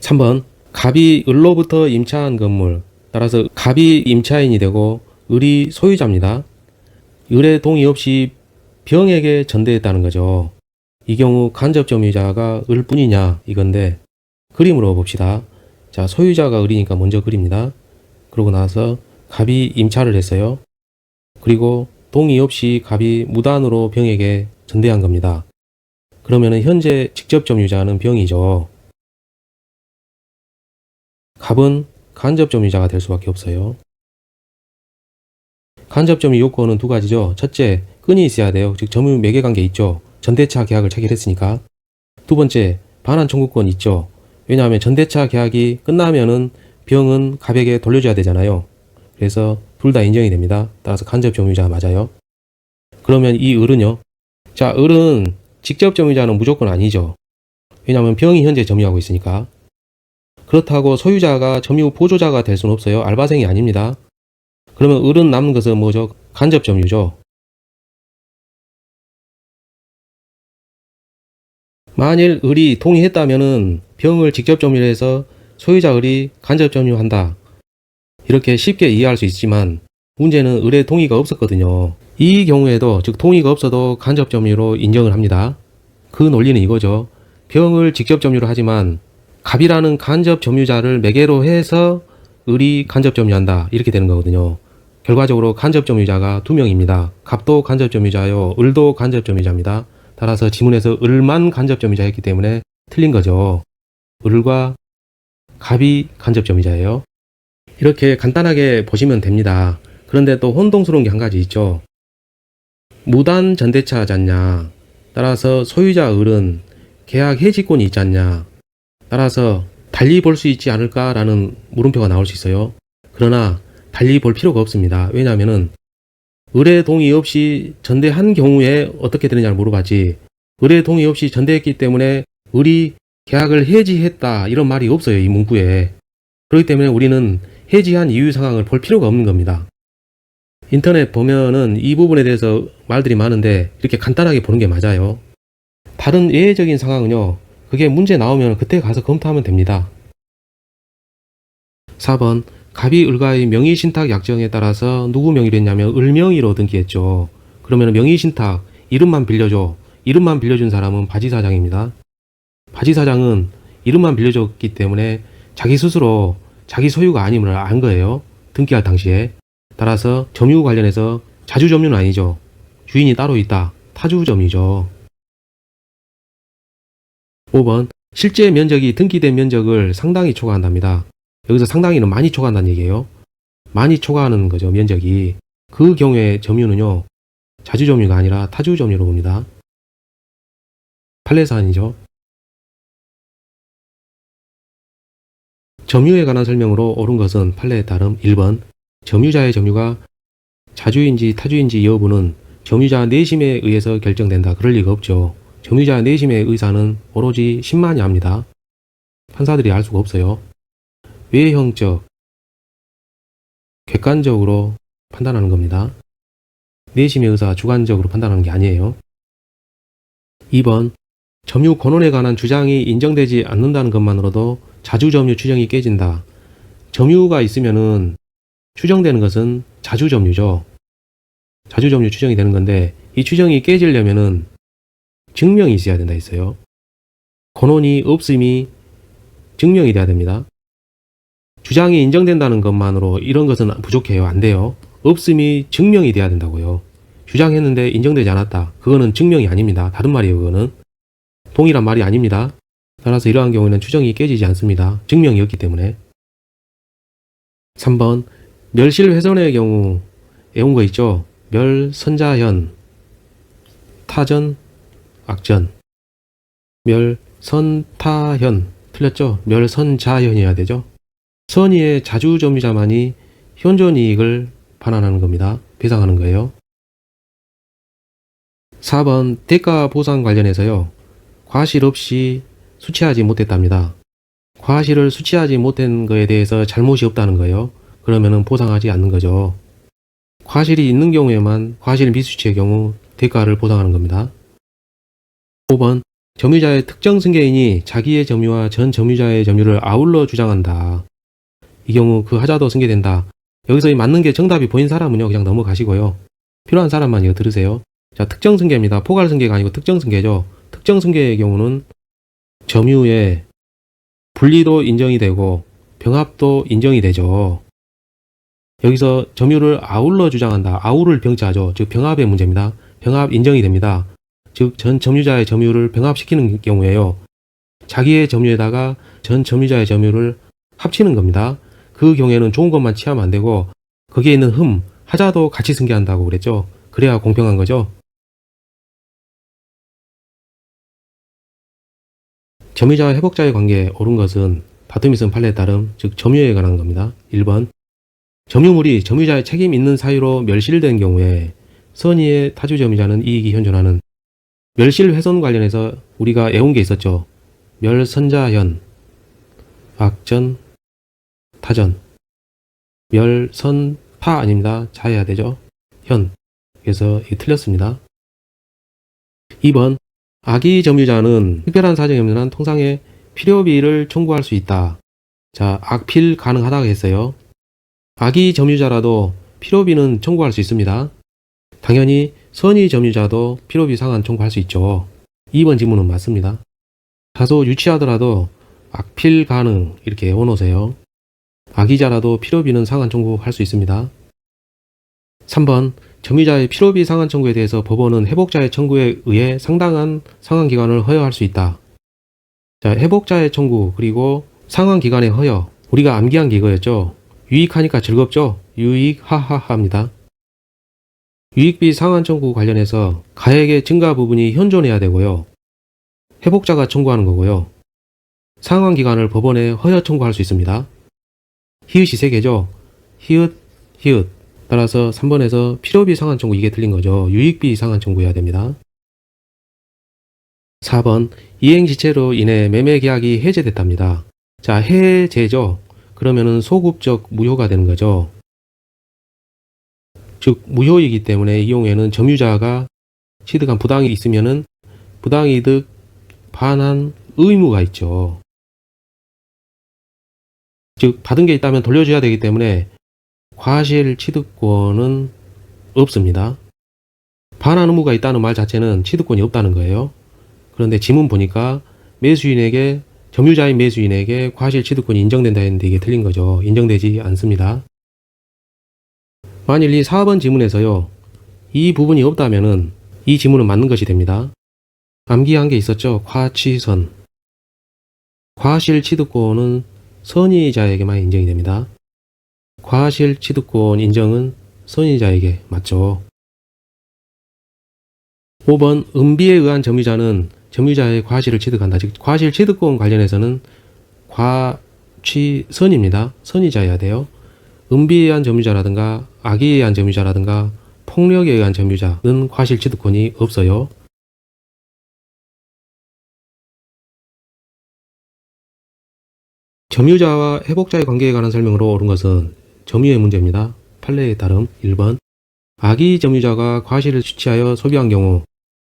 3번 갑이 을로부터 임차한 건물. 따라서 갑이 임차인이 되고 을이 소유자입니다. 을의 동의 없이 병에게 전대했다는 거죠. 이 경우 간접 점유자가 을뿐이냐 이건데 그림으로 봅시다. 자, 소유자가 을이니까 먼저 그립니다. 그러고 나서 갑이 임차를 했어요. 그리고 동의 없이 갑이 무단으로 병에게 전대한 겁니다. 그러면 현재 직접 점유자는 병이죠. 갑은 간접 점유자가 될 수밖에 없어요. 간접 점유 요건은 두 가지죠. 첫째, 끈이 있어야 돼요. 즉 점유 매개 관계 있죠. 전대차 계약을 체결했으니까. 두 번째, 반환 청구권 있죠. 왜냐하면 전대차 계약이 끝나면은 병은 갑에게 돌려줘야 되잖아요. 그래서 둘 다 인정이 됩니다. 따라서 간접 점유자가 맞아요. 그러면 이 을은요. 자, 을은 직접 점유자는 무조건 아니죠. 왜냐하면 병이 현재 점유하고 있으니까. 그렇다고 소유자가 점유 보조자가 될 수는 없어요. 알바생이 아닙니다. 그러면 을은 남는 것은 뭐죠? 간접 점유죠. 만일 을이 동의했다면은 병을 직접 점유해서 소유자 을이 간접 점유한다. 이렇게 쉽게 이해할 수 있지만 문제는 을의 동의가 없었거든요. 이 경우에도 즉 동의가 없어도 간접 점유로 인정을 합니다. 그 논리는 이거죠. 병을 직접 점유를 하지만 갑이라는 간접 점유자를 매개로 해서 을이 간접 점유한다. 이렇게 되는 거거든요. 결과적으로 간접 점유자가 2명입니다. 갑도 간접 점유자요. 을도 간접 점유자입니다. 따라서 지문에서 을만 간접 점유자였기 때문에 틀린 거죠. 을과 갑이 간접 점유자예요. 이렇게 간단하게 보시면 됩니다. 그런데 또 혼동스러운 게 한 가지 있죠. 무단 전대차 하지 않냐. 따라서 소유자 을은 계약 해지권이 있지 않냐. 따라서 달리 볼 수 있지 않을까라는 물음표가 나올 수 있어요. 그러나 달리 볼 필요가 없습니다. 왜냐하면 을의 동의 없이 전대한 경우에 어떻게 되느냐를 물어봤지 을의 동의 없이 전대했기 때문에 을이 계약을 해지했다 이런 말이 없어요. 이 문구에. 그렇기 때문에 우리는 해지한 이유 상황을 볼 필요가 없는 겁니다. 인터넷 보면은 이 부분에 대해서 말들이 많은데 이렇게 간단하게 보는 게 맞아요. 다른 예외적인 상황은요. 그게 문제 나오면 그때 가서 검토하면 됩니다. 4번 갑이 을과의 명의신탁 약정에 따라서 누구 명의로 했냐면 을 명의로 등기했죠. 그러면 명의신탁 이름만 빌려줘. 이름만 빌려준 사람은 바지사장입니다. 바지사장은 이름만 빌려줬기 때문에 자기 스스로 자기 소유가 아님을 안 거예요. 등기할 당시에. 따라서 점유 관련해서 자주점유는 아니죠. 주인이 따로 있다. 타주점유죠. 5번 실제 면적이 등기된 면적을 상당히 초과한답니다. 여기서 상당히는 많이 초과한다는 얘기예요. 많이 초과하는 거죠. 면적이. 그 경우에 점유는요. 자주점유가 아니라 타주점유로 봅니다. 판례사안이죠. 점유에 관한 설명으로 옳은 것은 판례에 따름 1번 점유자의 점유가 자주인지 타주인지 여부는 점유자 내심에 의해서 결정된다. 그럴 리가 없죠. 점유자 내심의 의사는 오로지 신만이 합니다. 판사들이 알 수가 없어요. 외형적, 객관적으로 판단하는 겁니다. 내심의 의사가 주관적으로 판단하는 게 아니에요. 2번 점유 권원에 관한 주장이 인정되지 않는다는 것만으로도 자주점유 추정이 깨진다. 점유가 있으면은 추정되는 것은 자주점유죠. 자주점유 추정이 되는 건데 이 추정이 깨지려면은 증명이 있어야 된다 했어요. 권한이 없음이 증명이 돼야 됩니다. 주장이 인정된다는 것만으로 이런 것은 부족해요. 안 돼요. 없음이 증명이 돼야 된다고요. 주장했는데 인정되지 않았다. 그거는 증명이 아닙니다. 다른 말이에요. 그거는 동일한 말이 아닙니다. 따라서 이러한 경우에는 추정이 깨지지 않습니다. 증명이 없기 때문에. 3번 멸실훼손의 경우 외운 거 있죠. 멸선자현, 타전, 악전. 멸선타현 틀렸죠. 멸선자현이어야 되죠. 선의의 자주점유자만이 현존이익을 반환하는 겁니다. 배상하는 거예요. 4번 대가 보상 관련해서요. 과실 없이 수취하지 못했답니다. 과실을 수취하지 못한 거에 대해서 잘못이 없다는 거예요. 그러면은 보상하지 않는 거죠. 과실이 있는 경우에만 과실 미수취의 경우 대가를 보상하는 겁니다. 5번 점유자의 특정 승계인이 자기의 점유와 전 점유자의 점유를 아울러 주장한다. 이 경우 그 하자도 승계된다. 여기서 이 맞는 게 정답이 보인 사람은요 그냥 넘어가시고요. 필요한 사람만 이거 들으세요. 자, 특정 승계입니다. 포괄 승계가 아니고 특정 승계죠. 특정 승계의 경우는 점유의 분리도 인정이 되고 병합도 인정이 되죠. 여기서 점유를 아울러 주장한다. 아울을 병자죠. 즉 병합의 문제입니다. 병합 인정이 됩니다. 즉 전 점유자의 점유를 병합시키는 경우에요. 자기의 점유에다가 전 점유자의 점유를 합치는 겁니다. 그 경우에는 좋은 것만 취하면 안 되고 거기에 있는 흠, 하자도 같이 승계한다고 그랬죠. 그래야 공평한 거죠. 점유자와 회복자의 관계에 옳은 것은 다툼이 있은 판례에 따름, 즉 점유에 관한 겁니다. 1번 점유물이 점유자의 책임 있는 사유로 멸실된 경우에 선의의 타주 점유자는 이익이 현존하는 멸실훼손 관련해서 우리가 외운 게 있었죠. 멸선자현, 악전, 타전. 멸선타 아닙니다. 자해야 되죠. 현. 그래서 이게 틀렸습니다. 2번 악의 점유자는 특별한 사정이 없는 한 통상의 필요비를 청구할 수 있다. 자, 악필 가능하다고 했어요. 악의 점유자라도 필요비는 청구할 수 있습니다. 당연히 선의 점유자도 필요비 상환 청구할 수 있죠. 2번 지문은 맞습니다. 다소 유치하더라도 악필 가능 이렇게 외워놓으세요. 악의자라도 필요비는 상환 청구할 수 있습니다. 3번 점유자의 필요비 상환 청구에 대해서 법원은 회복자의 청구에 의해 상당한 상환기간을 허용할 수 있다. 자, 회복자의 청구 그리고 상환기간의 허용. 우리가 암기한 게 이거였죠. 유익하니까 즐겁죠? 유익 하하하입니다. 유익비 상환 청구 관련해서 가액의 증가 부분이 현존해야 되고요. 회복자가 청구하는 거고요. 상환기간을 법원에 허여 청구할 수 있습니다. 히읗이 3개죠. 히읗, 히읗. 따라서 3번에서 필요비 상환 청구 이게 틀린 거죠. 유익비 상환 청구해야 됩니다. 4번 이행지체로 인해 매매계약이 해제됐답니다. 자, 해제죠. 그러면은 소급적 무효가 되는 거죠. 즉 무효이기 때문에 이 경우에는 점유자가 취득한 부당이 있으면은 부당이득 반환 의무가 있죠. 즉 받은 게 있다면 돌려줘야 되기 때문에 과실 취득권은 없습니다. 반환 의무가 있다는 말 자체는 취득권이 없다는 거예요. 그런데 지문 보니까 매수인에게 점유자인 매수인에게 과실 취득권이 인정된다 했는데 이게 틀린 거죠. 인정되지 않습니다. 만일 이 4번 지문에서요. 이 부분이 없다면은 이 지문은 맞는 것이 됩니다. 암기한 게 있었죠. 과취선. 과실 취득권은 선의자에게만 인정이 됩니다. 과실 취득권 인정은 선의자에게 맞죠. 5번 은비에 의한 점유자는 점유자의 과실을 취득한다. 즉 과실 취득권 관련해서는 과취선입니다. 선의자여야 돼요. 은비에 의한 점유자라든가 악의에 의한 점유자라든가 폭력에 의한 점유자는 과실 취득권이 없어요. 점유자와 회복자의 관계에 관한 설명으로 옳은 것은 점유의 문제입니다. 판례에 따름 1번 악의 점유자가 과실을 수취하여 소비한 경우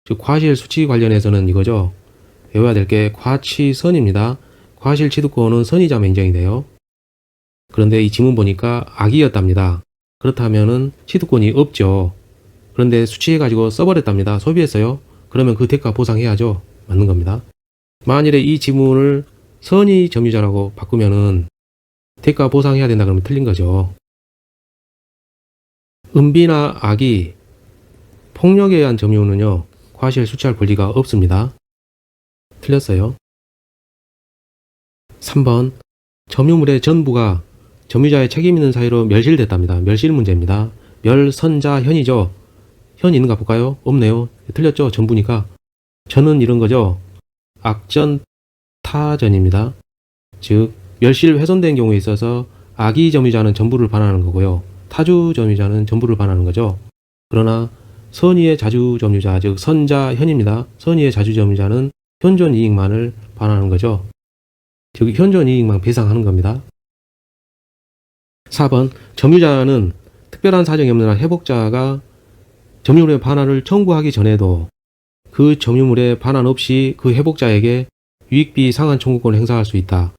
즉 과실 수취 관련해서는 이거죠. 외워야 될 게 과취선입니다. 과실 취득권은 선의자만 인정이 돼요. 그런데 이 지문 보니까 악의였답니다. 그렇다면은 취득권이 없죠. 그런데 수취해가지고 써버렸답니다. 소비했어요. 그러면 그 대가 보상해야죠. 맞는 겁니다. 만일에 이 지문을 선의 점유자라고 바꾸면은 대가 보상해야 된다 그러면 틀린 거죠. 은비나 악의, 폭력에 의한 점유는요, 과실 수취할 권리가 없습니다. 틀렸어요. 3번, 점유물의 전부가 점유자의 책임 있는 사유로 멸실됐답니다. 멸실 문제입니다. 멸선자현이죠. 현 있는가 볼까요? 없네요. 틀렸죠? 전부니까. 전은 이런 거죠. 악전 타전입니다. 즉 멸실 훼손된 경우에 있어서 악의 점유자는 전부를 반환하는 거고요. 타주 점유자는 전부를 반환하는 거죠. 그러나 선의의 자주 점유자, 즉 선자현입니다. 선의의 자주 점유자는 현존 이익만을 반환하는 거죠. 즉 현존 이익만 배상하는 겁니다. 4번, 점유자는 특별한 사정이 없는 한 회복자가 점유물의 반환을 청구하기 전에도 그 점유물의 반환 없이 그 회복자에게 유익비 상환 청구권을 행사할 수 있다.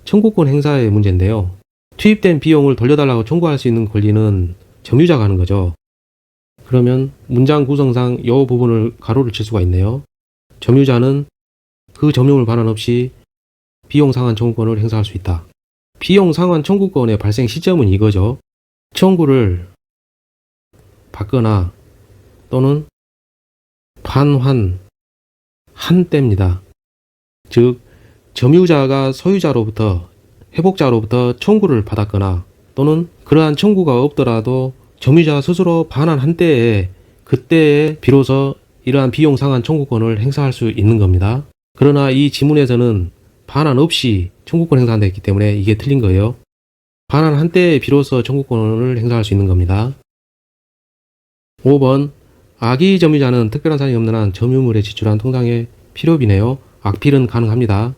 청구권 행사의 문제인데요. 투입된 비용을 돌려달라고 청구할 수 있는 권리는 점유자가 하는 거죠. 그러면 문장 구성상 이 부분을 가로를 칠 수가 있네요. 점유자는 그 점유물 반환 없이 비용 상환 청구권을 행사할 수 있다. 비용 상환 청구권의 발생 시점은 이거죠. 청구를 받거나 또는 반환한 때입니다. 즉 점유자가 소유자로부터 회복자로부터 청구를 받았거나 또는 그러한 청구가 없더라도 점유자 스스로 반환한 때에 그때에 비로소 이러한 비용 상환 청구권을 행사할 수 있는 겁니다. 그러나 이 지문에서는 반환 없이 청구권 행사한다 했기 때문에 이게 틀린 거예요. 반환한 때에 비로소 청구권을 행사할 수 있는 겁니다. 5번, 악의 점유자는 특별한 사정이 없는 한 점유물에 지출한 통장의 필요비네요. 악필은 가능합니다.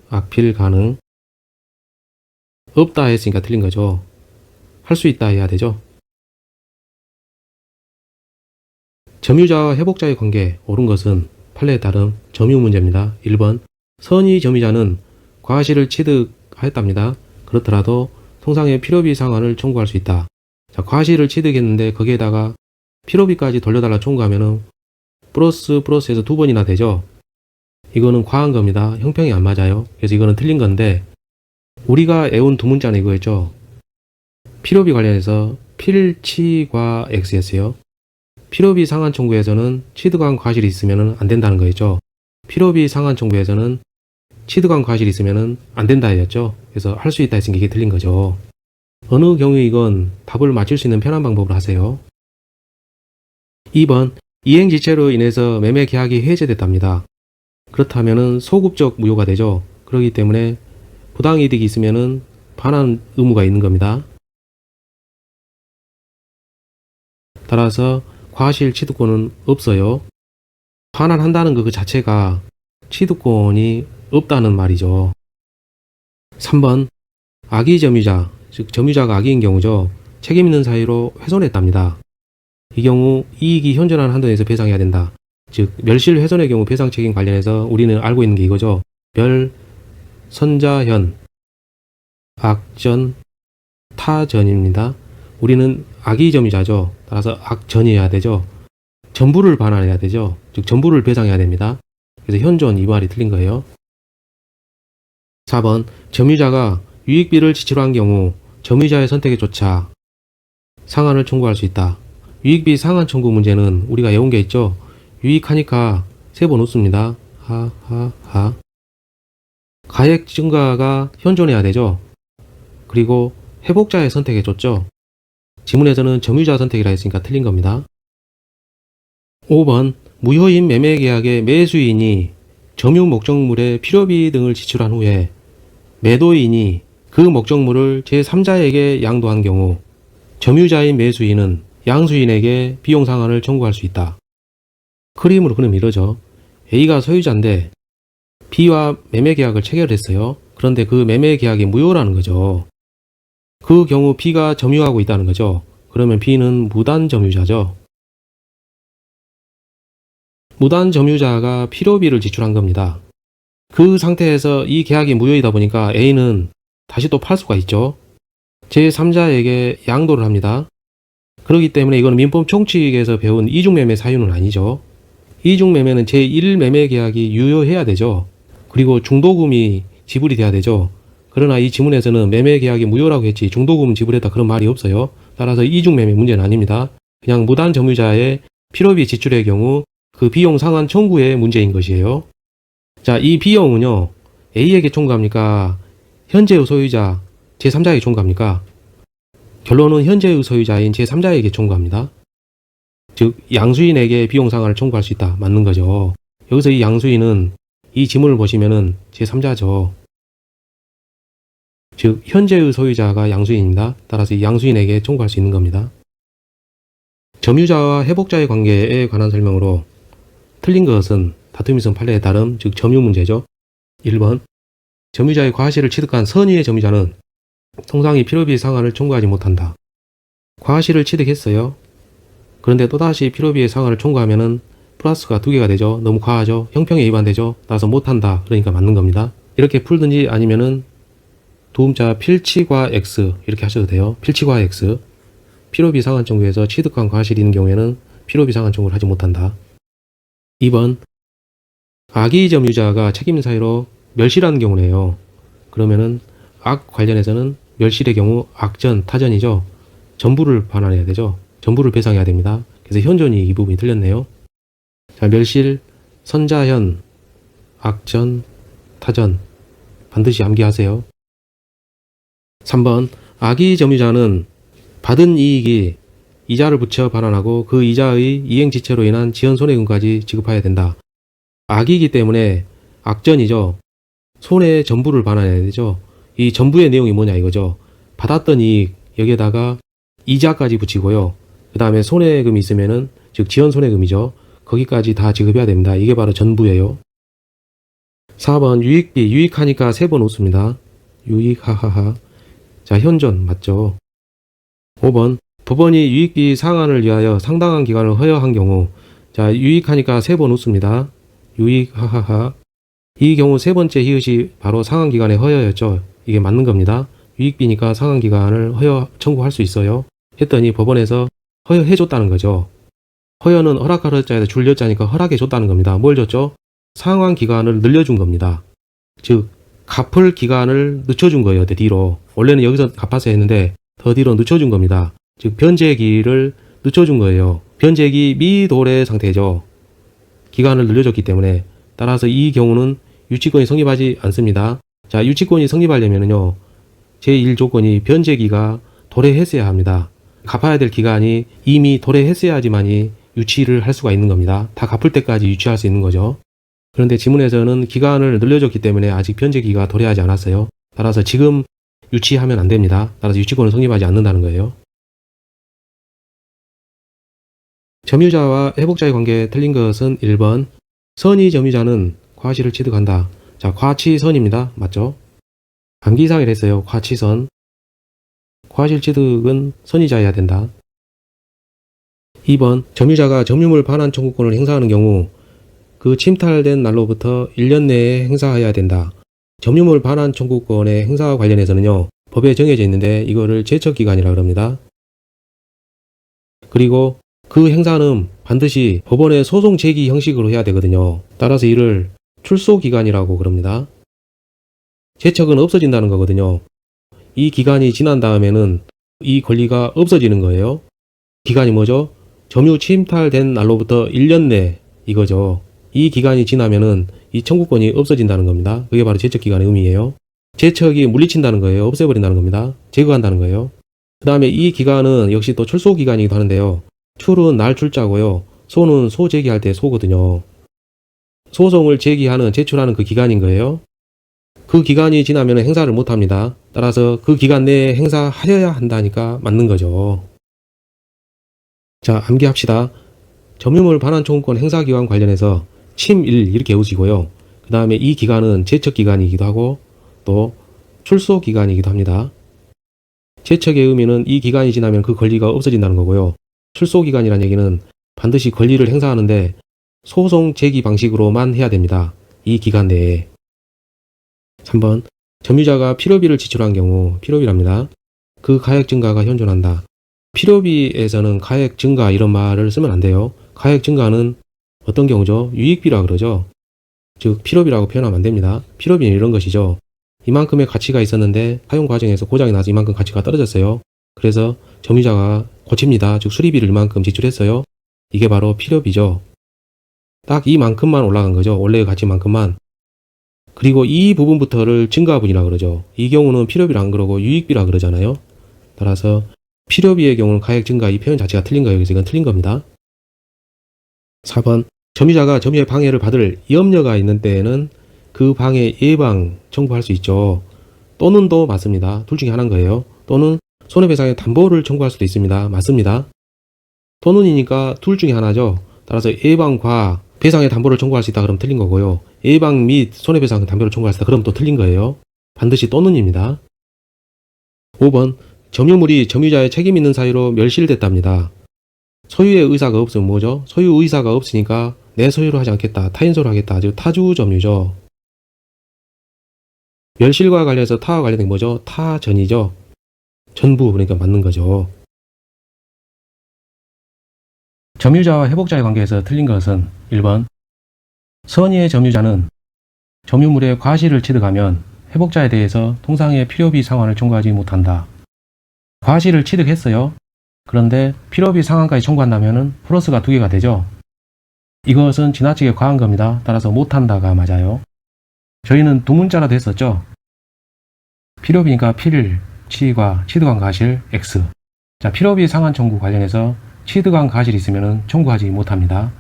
악필 가능. 없다 했으니까 틀린 거죠. 할 수 있다 해야 되죠. 점유자와 회복자의 관계, 옳은 것은 판례에 따른 점유 문제입니다. 1번, 선의 점유자는 과실을 취득하였답니다. 그렇더라도 통상의 필요비 상환을 청구할 수 있다. 자, 과실을 취득했는데 거기에다가 필요비까지 돌려달라 청구하면은 플러스에서 2번이나 되죠. 이거는 과한 겁니다. 형평이 안 맞아요. 그래서 이거는 틀린 건데 우리가 애운 두 문자는 이거였죠. 필요비 관련해서 필치과 X였어요. 필요비 상환 청구에서는 취득한 과실이 있으면 안 된다는 거였죠. 필요비 상환 청구에서는 취득한 과실이 있으면 안 된다 했죠. 그래서 할 수 있다 했으니까 이게 틀린 거죠. 어느 경우에 이건 답을 맞출 수 있는 편한 방법을 하세요. 2번, 이행지체로 인해서 매매 계약이 해제됐답니다. 그렇다면 소급적 무효가 되죠. 그렇기 때문에 부당이득이 있으면 반환 의무가 있는 겁니다. 따라서 과실 취득권은 없어요. 반환한다는 것 그 자체가 취득권이 없다는 말이죠. 3번, 악의 점유자, 즉 점유자가 악의인 경우죠. 책임 있는 사유로 훼손했답니다. 이 경우 이익이 현존하는 한도에서 배상해야 된다. 즉 멸실 훼손의 경우 배상 책임 관련해서 우리는 알고 있는 게 이거죠. 멸선자현, 악전, 타전입니다. 우리는 악의 점유자죠. 따라서 악전이어야 되죠. 전부를 반환해야 되죠. 즉 전부를 배상해야 됩니다. 그래서 현존 이 말이 틀린 거예요. 4번, 점유자가 유익비를 지출한 경우 점유자의 선택에 쫓아 상환을 청구할 수 있다. 유익비 상환 청구 문제는 우리가 외운 게 있죠. 유익하니까 세 번 웃습니다. 하하하. 가액 증가가 현존해야 되죠. 그리고 회복자의 선택에 쫓죠. 지문에서는 점유자 선택이라 했으니까 틀린 겁니다. 5번, 무효인 매매계약의 매수인이 점유 목적물의 필요비 등을 지출한 후에 매도인이 그 목적물을 제3자에게 양도한 경우 점유자인 매수인은 양수인에게 비용 상환을 청구할 수 있다. 그림으로 그리면 이러죠. A가 소유자인데 B와 매매계약을 체결했어요. 그런데 그 매매계약이 무효라는 거죠. 그 경우 B가 점유하고 있다는 거죠. 그러면 B는 무단 점유자죠. 무단 점유자가 필요비를 지출한 겁니다. 그 상태에서 이 계약이 무효이다 보니까 A는 다시 또 팔 수가 있죠. 제3자에게 양도를 합니다. 그렇기 때문에 이건 민법 총칙에서 배운 이중매매 사유는 아니죠. 이중매매는 제1매매 계약이 유효해야 되죠. 그리고 중도금이 지불이 돼야 되죠. 그러나 이 지문에서는 매매 계약이 무효라고 했지 중도금 지불했다 그런 말이 없어요. 따라서 이중매매 문제는 아닙니다. 그냥 무단 점유자의 필요비 지출의 경우 그 비용 상환 청구의 문제인 것이에요. 자, 이 비용은요, A에게 청구합니까? 현재의 소유자 제3자에게 청구합니까? 결론은 현재의 소유자인 제3자에게 청구합니다. 즉 양수인에게 비용 상환을 청구할 수 있다. 맞는 거죠. 여기서 이 양수인은 이 지문을 보시면은 제3자죠. 즉 현재의 소유자가 양수인입니다. 따라서 이 양수인에게 청구할 수 있는 겁니다. 점유자와 회복자의 관계에 관한 설명으로 틀린 것은 다툼이 있은 판례에 따름, 즉 점유 문제죠. 1번 점유자의 과실을 취득한 선의의 점유자는 통상이 필요비 상환을 청구하지 못한다. 과실을 취득했어요. 그런데 또다시 필요비의 상환을 청구하면은 플러스가 2개가 되죠. 너무 과하죠. 형평에 위반되죠. 따라서 못한다. 그러니까 맞는 겁니다. 이렇게 풀든지 아니면은 도움자 필치과 X 이렇게 하셔도 돼요. 필치과 X. 필요비 상환 청구에서 취득한 과실이 있는 경우에는 필요비 상환 청구를 하지 못한다. 2번 악의 점유자가 책임 사유로 멸실하는 경우네요. 그러면은 악 관련해서는 멸실의 경우 악전, 타전이죠. 전부를 반환해야 되죠. 전부를 배상해야 됩니다. 그래서 현존이 이 부분이 틀렸네요. 자, 멸실, 선자현, 악전, 타전 반드시 암기하세요. 3번 악의 점유자는 받은 이익이 이자를 붙여 반환하고 그 이자의 이행지체로 인한 지연손해금까지 지급해야 된다. 악이기 때문에 악전이죠. 손해의 전부를 반환해야 되죠. 이 전부의 내용이 뭐냐 이거죠. 받았던 이익 여기에다가 이자까지 붙이고요. 그 다음에 손해금이 있으면은 즉 지연손해금이죠. 거기까지 다 지급해야 됩니다. 이게 바로 전부예요. 4번 유익비 유익하니까 3번 웃습니다. 유익 하하하. 자, 현존 맞죠. 5번 법원이 유익비 상환을 위하여 상당한 기간을 허여한 경우, 자, 유익하니까 3번 웃습니다. 유익 하하하. 이 경우 세 번째 히읗이 바로 상환기간의 허여였죠. 이게 맞는 겁니다. 유익비니까 상환기간을 허여 청구할 수 있어요. 했더니 법원에서 허여해줬다는 거죠. 허여는 허락할 허자에다 줄 여자니까 허락해줬다는 겁니다. 뭘 줬죠? 상환기간을 늘려준 겁니다. 즉 갚을 기간을 늦춰준 거예요. 더 뒤로. 원래는 여기서 갚아서 했는데 더 뒤로 늦춰준 겁니다. 즉 변제기를 늦춰준 거예요. 변제기 미도래 상태죠. 기간을 늘려줬기 때문에. 따라서 이 경우는 유치권이 성립하지 않습니다. 자, 유치권이 성립하려면요, 제1조건이 변제기가 도래했어야 합니다. 갚아야 될 기간이 이미 도래했어야지만이 유치를 할 수가 있는 겁니다. 다 갚을 때까지 유치할 수 있는 거죠. 그런데 지문에서는 기간을 늘려줬기 때문에 아직 변제기가 도래하지 않았어요. 따라서 지금 유치하면 안 됩니다. 따라서 유치권은 성립하지 않는다는 거예요. 점유자와 회복자의 관계에 틀린 것은 1번 선의 점유자는 과실을 취득한다. 자, 과치선입니다. 맞죠? 암기이상을 했어요. 과치선. 과실 취득은 선의자여야 된다. 2번 점유자가 점유물 반환 청구권을 행사하는 경우 그 침탈된 날로부터 1년 내에 행사해야 된다. 점유물 반환 청구권의 행사와 관련해서는요, 법에 정해져 있는데 이거를 제척기간이라고 합니다. 그리고 그 행사는 반드시 법원의 소송 제기 형식으로 해야 되거든요. 따라서 이를 출소기간이라고 그럽니다. 제척은 없어진다는 거거든요. 이 기간이 지난 다음에는 이 권리가 없어지는 거예요. 기간이 뭐죠? 점유 침탈된 날로부터 1년 내 이거죠. 이 기간이 지나면은 이 청구권이 없어진다는 겁니다. 그게 바로 제척기간의 의미예요. 제척이 물리친다는 거예요. 없애버린다는 겁니다. 제거한다는 거예요. 그 다음에 이 기간은 역시 또 출소기간이기도 하는데요. 출은 날 출자고요. 소는 소 제기할 때 소거든요. 소송을 제기하는, 제출하는 그 기간인 거예요. 그 기간이 지나면 행사를 못합니다. 따라서 그 기간 내에 행사하여야 한다니까 맞는 거죠. 자, 암기합시다. 점유물 반환 청구권 행사기간 관련해서 침1 이렇게 외우시고요. 그 다음에 이 기간은 제척기간이기도 하고 또 출소기간이기도 합니다. 제척의 의미는 이 기간이 지나면 그 권리가 없어진다는 거고요. 출소기간이라는 얘기는 반드시 권리를 행사하는데 소송 제기 방식으로만 해야 됩니다. 이 기간 내에. 3번 점유자가 필요비를 지출한 경우 필요비랍니다. 그 가액 증가가 현존한다. 필요비에서는 가액 증가 이런 말을 쓰면 안 돼요. 가액 증가는 어떤 경우죠? 유익비라 그러죠. 즉 필요비라고 표현하면 안 됩니다. 필요비는 이런 것이죠. 이만큼의 가치가 있었는데 사용 과정에서 고장이 나서 이만큼 가치가 떨어졌어요. 그래서 점유자가 고칩니다. 즉 수리비를 이만큼 지출했어요. 이게 바로 필요비죠. 딱 이만큼만 올라간 거죠. 원래의 가치만큼만. 그리고 이 부분부터를 증가분이라 그러죠. 이 경우는 필요비라 안 그러고 유익비라 그러잖아요. 따라서 필요비의 경우는 가액 증가 이 표현 자체가 틀린 거예요. 그래서 이건 틀린 겁니다. 4번 점유자가 점유의 방해를 받을 염려가 있는 때에는 그 방해 예방 청구할 수 있죠. 또는도 맞습니다. 둘 중에 하나인 거예요. 또는 손해배상의 담보를 청구할 수도 있습니다. 맞습니다. 또는이니까 둘 중에 하나죠. 따라서 예방과 배상의 담보를 청구할 수 있다 그러면 틀린 거고요. 예방 및 손해배상 담보를 청구할 수 있다 그러면 또 틀린 거예요. 반드시 또는입니다. 5번 점유물이 점유자의 책임 있는 사유로 멸실됐답니다. 소유의 의사가 없으면 뭐죠? 소유 의사가 없으니까 내 소유로 하지 않겠다. 타인 소유로 하겠다. 즉 타주 점유죠. 멸실과 관련해서 타와 관련된 게 뭐죠? 타전이죠. 전부 그러니까 맞는 거죠. 점유자와 회복자의 관계에서 틀린 것은 1번 선의의 점유자는 점유물의 과실을 취득하면 회복자에 대해서 통상의 필요비 상환을 청구하지 못한다. 과실을 취득했어요. 그런데 필요비 상환까지 청구한다면 플러스가 2개가 되죠. 이것은 지나치게 과한 겁니다. 따라서 못한다가 맞아요. 저희는 두 문자라도 했었죠. 필요비니까 필, 취과 취득한 과실, X. 자, 필요비 상환 청구 관련해서 취득한 과실이 있으면 청구하지 못합니다.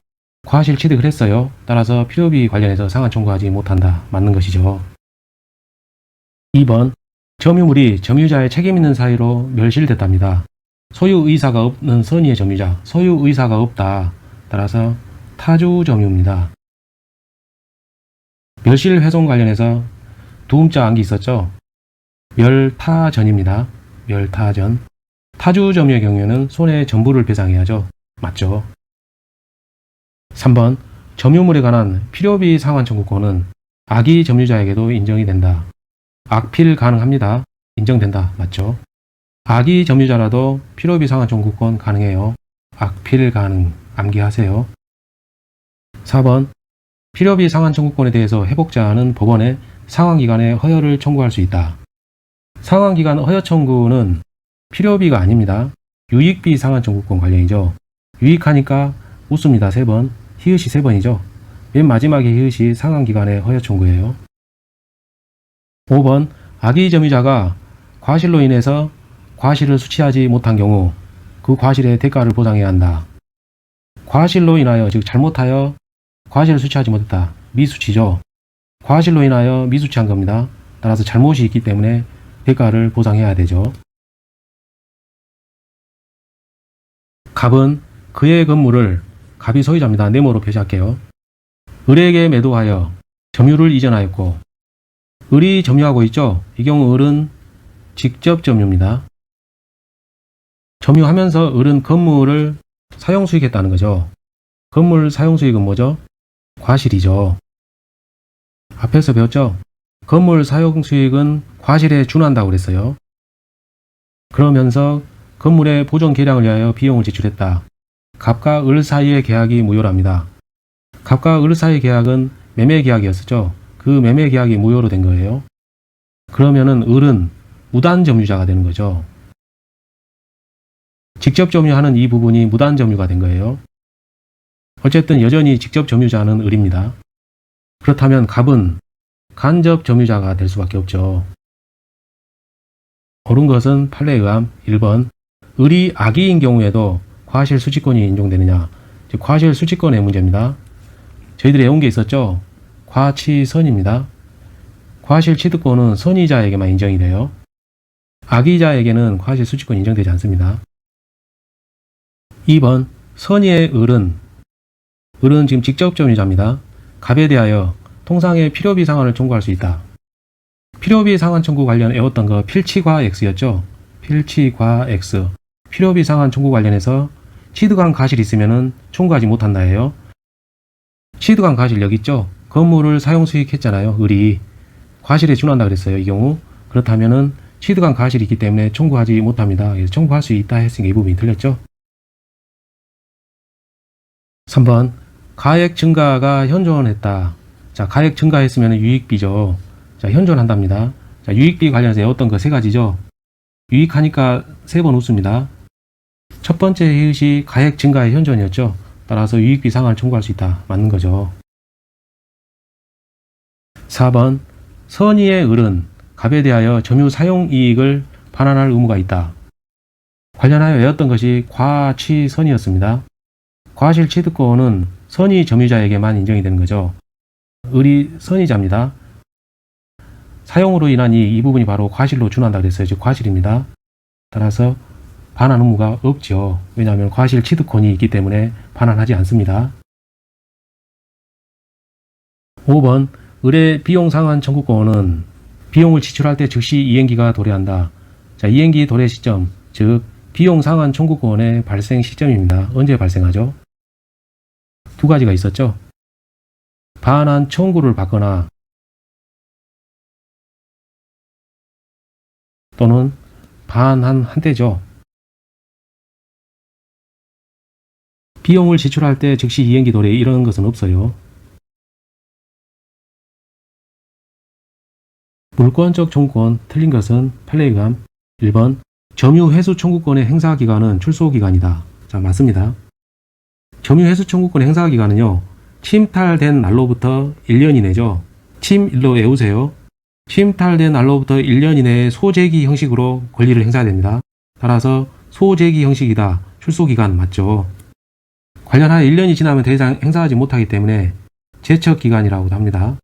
과실 취득을 했어요. 따라서 필요비 관련해서 상환 청구하지 못한다. 맞는 것이죠. 2번 점유물이 점유자의 책임 있는 사유로 멸실됐답니다. 소유 의사가 없는 선의의 점유자, 소유 의사가 없다. 따라서 타주 점유입니다. 멸실 훼손 관련해서 두 문자 암기 있었죠? 멸타전입니다. 멸타전. 타주 점유의 경우에는 손해 전부를 배상해야죠. 맞죠? 3번 점유물에 관한 필요비 상환 청구권은 악의 점유자에게도 인정이 된다. 악필 가능합니다. 인정된다. 맞죠? 악의 점유자라도 필요비 상환 청구권 가능해요. 악필 가능. 암기하세요. 4번 필요비 상환 청구권에 대해서 회복자는 법원에 상환기간의 허여를 청구할 수 있다. 상환기간 허여 청구는 필요비가 아닙니다. 유익비 상환 청구권 관련이죠. 유익하니까 웃습니다. 3번. 히읗이 3번이죠. 맨 마지막에 히읗이 상환기간의 허여 청구예요. 5번 악의 점유자가 과실로 인해서 과실을 수취하지 못한 경우 그 과실의 대가를 보상해야 한다. 과실로 인하여 즉 잘못하여 과실을 수취하지 못했다. 미수치죠. 과실로 인하여 미수치한 겁니다. 따라서 잘못이 있기 때문에 대가를 보상해야 되죠. 갑은 그의 건물을 갑이 소유자입니다. 네모로 표시할게요. 을에게 매도하여 점유를 이전하였고 을이 점유하고 있죠. 이 경우 을은 직접 점유입니다. 점유하면서 을은 건물을 사용수익했다는 거죠. 건물 사용수익은 뭐죠? 과실이죠. 앞에서 배웠죠? 건물 사용수익은 과실에 준한다고 그랬어요. 그러면서 건물의 보존 개량을 위하여 비용을 지출했다. 갑과 을 사이의 계약이 무효랍니다. 갑과 을 사이의 계약은 매매 계약이었었죠. 그 매매 계약이 무효로 된 거예요. 그러면은 을은 무단 점유자가 되는 거죠. 직접 점유하는 이 부분이 무단 점유가 된 거예요. 어쨌든 여전히 직접 점유자는 을입니다. 그렇다면 갑은 간접 점유자가 될 수밖에 없죠. 옳은 것은 판례에 의함 1번 을이 악의인 경우에도 과실 수취권이 인정되느냐. 즉 과실 수취권의 문제입니다. 저희들이 외운 게 있었죠. 과취선입니다. 과실 취득권은 선의자에게만 인정이 돼요. 악의자에게는 과실 수취권이 인정되지 않습니다. 2번 선의의 을은 지금 직접 점유자입니다. 갑에 대하여 통상의 필요비 상환을 청구할 수 있다. 필요비 상환 청구 관련 외웠던 거 필치과 X였죠. 필치과 X. 필요비 상환 청구 관련해서 취득한 과실이 있으면 청구하지 못한다예요. 취득한 과실 여기 있죠. 건물을 사용 수익했잖아요. 을이 과실에 준한다 그랬어요. 이 경우 그렇다면은 취득한 과실이 있기 때문에 청구하지 못합니다. 그래서 청구할 수 있다 했으니까 이 부분이 틀렸죠. 3번 가액 증가가 현존했다. 자, 가액 증가했으면 유익비죠. 자, 현존한답니다. 자, 유익비 관련해서 어떤 거 세 가지죠. 유익하니까 세 번 웃습니다. 첫 번째 해의시 가액 증가의 현존이었죠. 따라서 유익비 상환을 청구할 수 있다. 맞는 거죠. 4번 선의의 을은 갑에 대하여 점유 사용 이익을 반환할 의무가 있다. 관련하여 외웠던 것이 과취선이었습니다. 과실 취득권은 선의 점유자에게만 인정이 되는 거죠. 을이 선의자입니다. 사용으로 인한 이 부분이 바로 과실로 준한다 그랬어요. 즉 과실입니다. 따라서 반환 의무가 없죠. 왜냐하면 과실 취득권이 있기 때문에 반환하지 않습니다. 5번 을의 비용 상환 청구권은 비용을 지출할 때 즉시 이행기가 도래한다. 자, 이행기 도래 시점, 즉 비용 상환 청구권의 발생 시점입니다. 언제 발생하죠? 두 가지가 있었죠. 반환 청구를 받거나 또는 반환한 때죠. 비용을 지출할 때 즉시 이행기 도래 이런 것은 없어요. 물권적 청구권 틀린 것은 플레이감 1번 점유 회수 청구권의 행사 기간은 출소 기간이다. 자, 맞습니다. 점유 회수 청구권의 행사 기간은요. 침탈된 날로부터 1년 이내죠. 침일로 외우세요. 침탈된 날로부터 1년 이내에 소재기 형식으로 권리를 행사됩니다. 따라서 소재기 형식이다. 출소 기간 맞죠. 관련하여 1년이 지나면 더 이상 행사하지 못하기 때문에 제척 기간이라고도 합니다.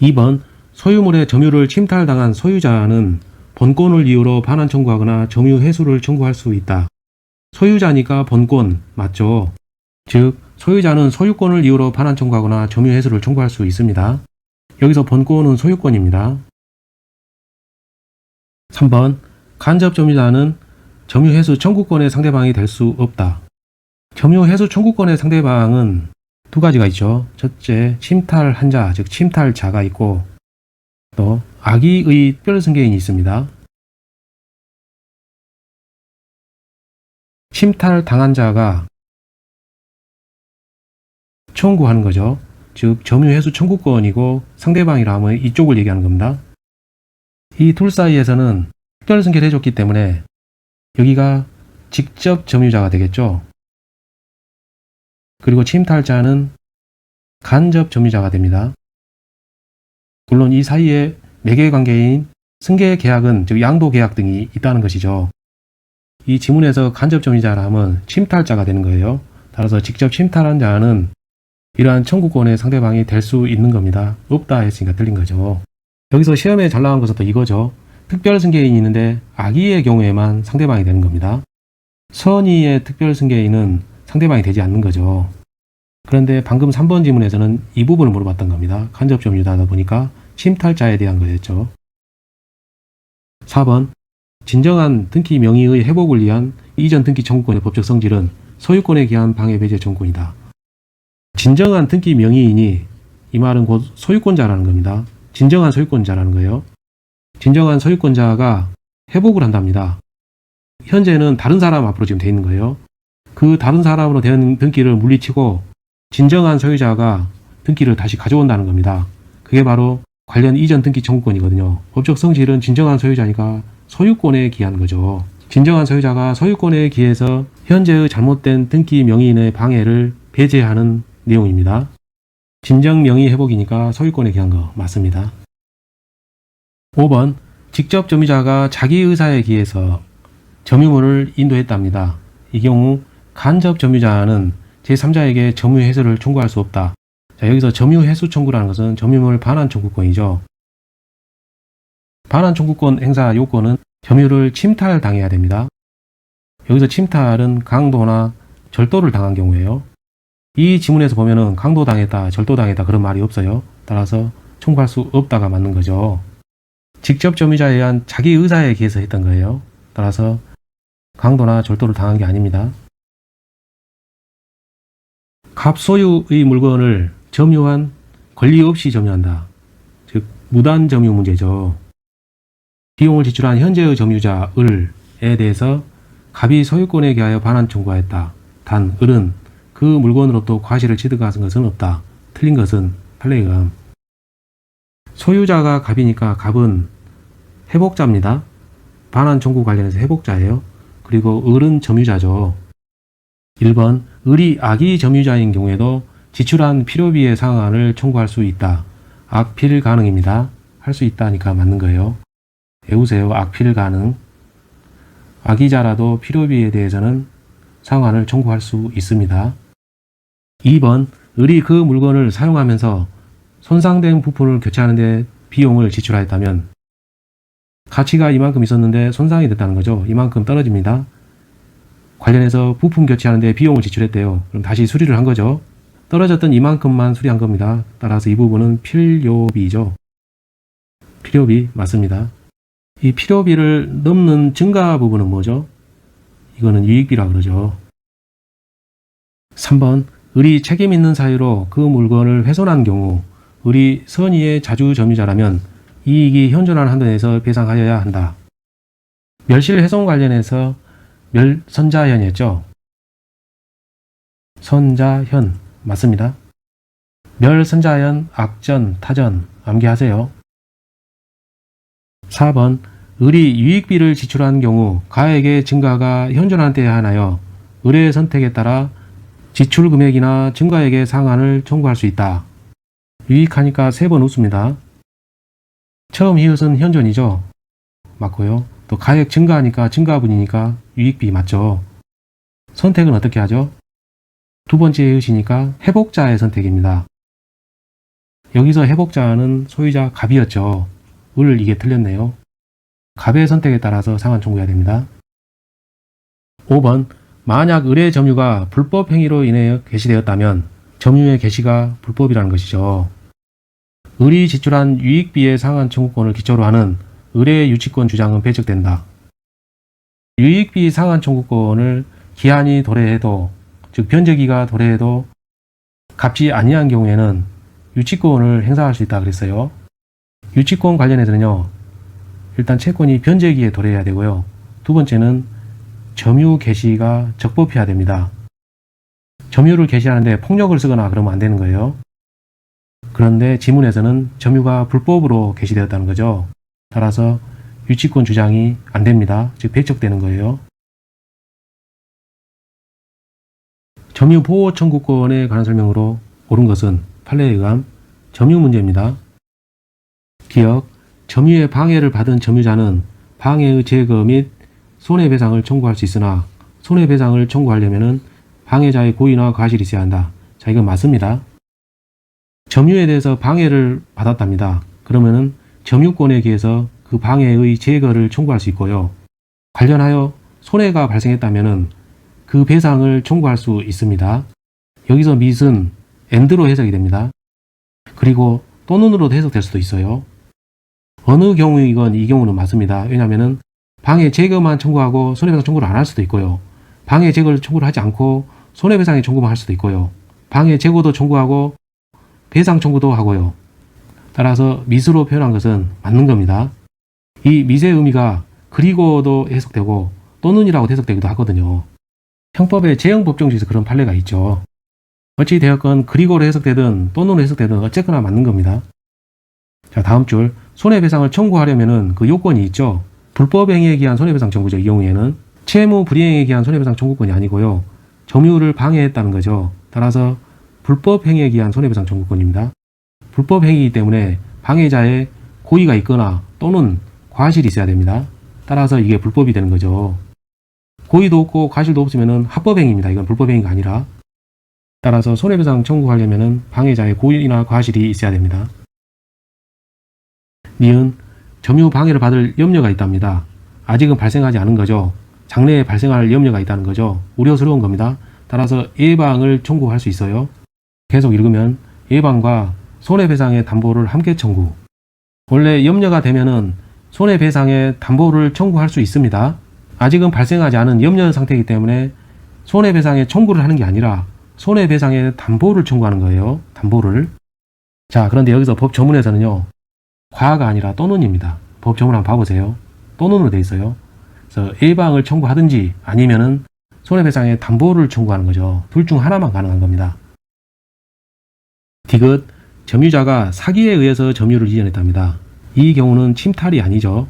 2번 소유물의 점유를 침탈당한 소유자는 본권을 이유로 반환 청구하거나 점유 회수를 청구할 수 있다. 소유자니까 본권 맞죠. 즉 소유자는 소유권을 이유로 반환 청구하거나 점유 회수를 청구할 수 있습니다. 여기서 본권은 소유권입니다. 3번 간접 점유자는 점유 회수 청구권의 상대방이 될 수 없다. 점유 회수 청구권의 상대방은 두 가지가 있죠. 첫째, 침탈한 자, 즉 침탈자가 있고 또 악의의 특별승계인이 있습니다. 침탈당한 자가 청구하는 거죠. 즉 점유회수 청구권이고 상대방이라 하면 이쪽을 얘기하는 겁니다. 이 둘 사이에서는 특별승계를 해줬기 때문에 여기가 직접 점유자가 되겠죠. 그리고 침탈자는 간접 점유자가 됩니다. 물론 이 사이에 매개관계인 승계계약은 즉 양도계약 등이 있다는 것이죠. 이 지문에서 간접 점유자라 하면 침탈자가 되는 거예요. 따라서 직접 침탈한 자는 이러한 청구권의 상대방이 될 수 있는 겁니다. 없다 했으니까 틀린 거죠. 여기서 시험에 잘 나온 것은 또 이거죠. 특별승계인이 있는데 악의의 경우에만 상대방이 되는 겁니다. 선의의 특별승계인은 상대방이 되지 않는 거죠. 그런데 방금 3번 지문에서는 이 부분을 물어봤던 겁니다. 간접 점유자다 보니까 침탈자에 대한 거였죠. 4번 진정한 등기 명의의 회복을 위한 이전 등기 청구권의 법적 성질은 소유권에 기한 방해 배제 청구권이다. 진정한 등기 명의인이 이 말은 곧 소유권자라는 겁니다. 진정한 소유권자라는 거예요. 진정한 소유권자가 회복을 한답니다. 현재는 다른 사람 앞으로 지금 돼 있는 거예요. 그 다른 사람으로 된 등기를 물리치고 진정한 소유자가 등기를 다시 가져온다는 겁니다. 그게 바로 관련 이전 등기 청구권이거든요. 법적 성질은 진정한 소유자니까 소유권에 기한 거죠. 진정한 소유자가 소유권에 기해서 현재의 잘못된 등기 명의인의 방해를 배제하는 내용입니다. 진정 명의 회복이니까 소유권에 기한 거 맞습니다. 5번 직접 점유자가 자기 의사에 기해서 점유물을 인도했답니다. 이 경우 간접 점유자는 제3자에게 점유 회수를 청구할 수 없다. 자, 여기서 점유 회수 청구라는 것은 점유물 반환 청구권이죠. 반환 청구권 행사 요건은 점유를 침탈당해야 됩니다. 여기서 침탈은 강도나 절도를 당한 경우예요. 이 지문에서 보면은 강도당했다, 절도당했다 그런 말이 없어요. 따라서 청구할 수 없다가 맞는 거죠. 직접 점유자에 의한 자기 의사에 의해서 했던 거예요. 따라서 강도나 절도를 당한 게 아닙니다. 갑소유의 물건을 점유한 권리 없이 점유한다. 즉 무단 점유 문제죠. 비용을 지출한 현재의 점유자 을에 대해서 갑이 소유권에 기하여 반환 청구하였다. 단 을은 그 물건으로부터 과실을 취득한 것은 없다. 틀린 것은 판례에 의함. 소유자가 갑이니까 갑은 회복자입니다. 반환 청구 관련해서 회복자예요. 그리고 을은 점유자죠. 1번 을이 악의 점유자인 경우에도 지출한 필요비의 상환을 청구할 수 있다. 악필 가능입니다. 할 수 있다니까 맞는 거예요. 외우세요. 악필 가능. 악의자라도 필요비에 대해서는 상환을 청구할 수 있습니다. 2번 을이 그 물건을 사용하면서 손상된 부품을 교체하는 데 비용을 지출하였다면 가치가 이만큼 있었는데 손상이 됐다는 거죠. 이만큼 떨어집니다. 관련해서 부품 교체하는 데 비용을 지출했대요. 그럼 다시 수리를 한 거죠. 떨어졌던 이만큼만 수리한 겁니다. 따라서 이 부분은 필요비죠. 필요비 맞습니다. 이 필요비를 넘는 증가 부분은 뭐죠? 이거는 유익비라 그러죠. 3번 을이 책임 있는 사유로 그 물건을 훼손한 경우 을이 선의의 자주 점유자라면 이익이 현존하는 한도 내에서 배상하여야 한다. 멸실 훼손 관련해서 멸선자현이었죠. 선자현 맞습니다. 멸선자현, 악전, 타전 암기하세요. 4번 을이 유익비를 지출한 경우 가액의 증가가 현존한 때에 한하여 을의 선택에 따라 지출 금액이나 증가액의 상한을 청구할 수 있다. 유익하니까 3번 웃습니다. 처음 히읗은 현존이죠. 맞고요. 또 가액 증가하니까 증가분이니까 유익비 맞죠. 선택은 어떻게 하죠? 두 번째 히읗이니까 회복자의 선택입니다. 여기서 회복자는 소유자 갑이었죠. 을 이게 틀렸네요. 갑의 선택에 따라서 상환 청구해야 됩니다. 5번 만약 을의 점유가 불법 행위로 인해 개시되었다면 점유의 개시가 불법이라는 것이죠. 을이 지출한 유익비의 상환 청구권을 기초로 하는 을의 유치권 주장은 배척된다. 유익비 상환 청구권을 기한이 도래해도 즉 변제기가 도래해도 갚지 아니한 경우에는 유치권을 행사할 수 있다 그랬어요. 유치권 관련해서는요. 일단 채권이 변제기에 도래해야 되고요. 두 번째는 점유 개시가 적법해야 됩니다. 점유를 개시하는데 폭력을 쓰거나 그러면 안 되는 거예요. 그런데 지문에서는 점유가 불법으로 개시되었다는 거죠. 따라서 유치권 주장이 안 됩니다. 즉 배척되는 거예요. 점유 보호 청구권에 관한 설명으로 옳은 것은 판례에 의한 점유 문제입니다. 기억, 점유의 방해를 받은 점유자는 방해의 제거 및 손해배상을 청구할 수 있으나 손해배상을 청구하려면 방해자의 고의나 과실이 있어야 한다. 자, 이건 맞습니다. 점유에 대해서 방해를 받았답니다. 그러면은 점유권에 기해서 그 방해의 제거를 청구할 수 있고요. 관련하여 손해가 발생했다면은 그 배상을 청구할 수 있습니다. 여기서 밋은 and로 해석이 됩니다. 그리고 또는으로도 해석될 수도 있어요. 어느 경우이건 이 경우는 맞습니다. 왜냐하면 방해 제거만 청구하고 손해배상 청구를 안 할 수도 있고요. 방해 제거를 청구를 하지 않고 손해배상의 청구만 할 수도 있고요. 방해 제거도 청구하고 배상 청구도 하고요. 따라서 밋으로 표현한 것은 맞는 겁니다. 이 밋의 의미가 그리고도 해석되고 또는이라고 해석되기도 하거든요. 형법의 재형법정지에서 그런 판례가 있죠. 어찌 되었건 그리고로 해석되든 또는으로 해석되든 어쨌거나 맞는 겁니다. 자, 다음 줄 손해배상을 청구하려면은 그 요건이 있죠. 불법 행위에 기한 손해배상 청구죠. 이 경우에는 채무 불이행에 기한 손해배상 청구권이 아니고요. 점유를 방해했다는 거죠. 따라서 불법 행위에 기한 손해배상 청구권입니다. 불법 행위이기 때문에 방해자의 고의가 있거나 또는 과실이 있어야 됩니다. 따라서 이게 불법이 되는 거죠. 고의도 없고 과실도 없으면 합법행위입니다. 이건 불법행위가 아니라. 따라서 손해배상 청구하려면 방해자의 고의나 과실이 있어야 됩니다. 니은 점유 방해를 받을 염려가 있답니다. 아직은 발생하지 않은 거죠. 장래에 발생할 염려가 있다는 거죠. 우려스러운 겁니다. 따라서 예방을 청구할 수 있어요. 계속 읽으면 예방과 손해배상의 담보를 함께 청구. 원래 염려가 되면은 손해배상의 담보를 청구할 수 있습니다. 아직은 발생하지 않은 염려 상태이기 때문에 손해배상의 청구를 하는 게 아니라 손해배상의 담보를 청구하는 거예요. 담보를. 자, 그런데 여기서 법 조문에서는요. 과가 아니라 또는입니다. 법 조문 한번 봐보세요. 또는으로 되어 있어요. 그래서 A방을 청구하든지 아니면은 손해배상의 담보를 청구하는 거죠. 둘 중 하나만 가능한 겁니다. 디귿, 점유자가 사기에 의해서 점유를 이전했답니다. 이 경우는 침탈이 아니죠.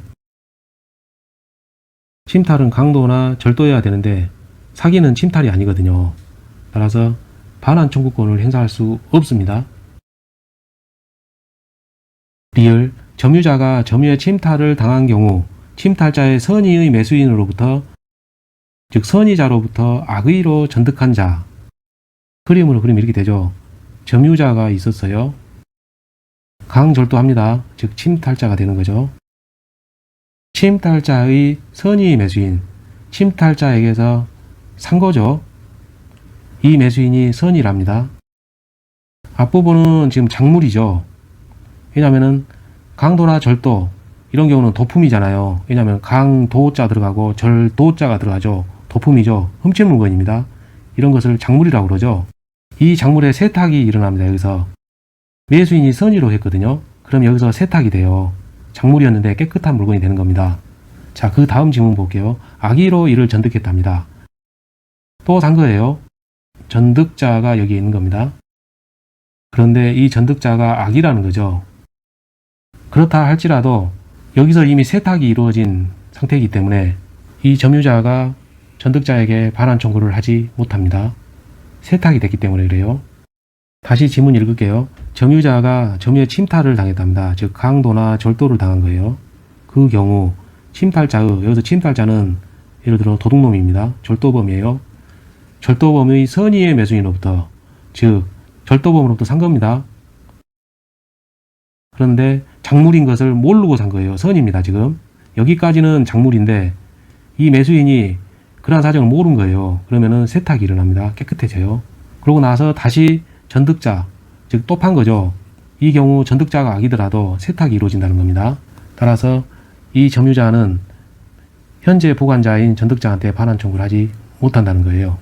침탈은 강도나 절도해야 되는데 사기는 침탈이 아니거든요. 따라서 반환 청구권을 행사할 수 없습니다. 리을, 점유자가 점유의 침탈을 당한 경우 침탈자의 선의의 매수인으로부터, 즉 선의자로부터 악의로 전득한 자. 그림으로 그리면 이렇게 되죠. 점유자가 있었어요. 강절도합니다. 즉 침탈자가 되는 거죠. 침탈자의 선의의 매수인, 침탈자에게서 산 거죠. 이 매수인이 선의랍니다. 앞부분은 지금 작물이죠. 왜냐하면 강도나 절도 이런 경우는 도품이잖아요. 왜냐하면 강도자 들어가고 절도자가 들어가죠. 도품이죠. 훔친 물건입니다. 이런 것을 작물이라고 그러죠. 이 작물에 세탁이 일어납니다. 여기서 매수인이 선의로 했거든요. 그럼 여기서 세탁이 돼요. 작물이었는데 깨끗한 물건이 되는 겁니다. 자, 그 다음 질문 볼게요. 악의로 이를 전득했답니다. 또 산 거예요. 전득자가 여기 있는 겁니다. 그런데 이 전득자가 악의라는 거죠. 그렇다 할지라도 여기서 이미 세탁이 이루어진 상태이기 때문에 이 점유자가 전득자에게 반환 청구를 하지 못합니다. 세탁이 됐기 때문에 그래요. 다시 지문 읽을게요. 점유자가 점유의 침탈을 당했답니다. 즉 강도나 절도를 당한 거예요. 그 경우 침탈자의, 여기서 침탈자는 예를 들어 도둑놈입니다. 절도범이에요. 절도범의 선의의 매수인으로부터, 즉 절도범으로부터 산 겁니다. 그런데 작물인 것을 모르고 산 거예요. 선입니다. 지금 여기까지는 작물인데 이 매수인이 그러한 사정을 모른 거예요. 그러면은 세탁이 일어납니다. 깨끗해져요. 그러고 나서 다시 전득자, 즉 또 판 거죠. 이 경우 전득자가 악이더라도 세탁이 이루어진다는 겁니다. 따라서 이 점유자는 현재 보관자인 전득자한테 반환 청구를 하지 못한다는 거예요.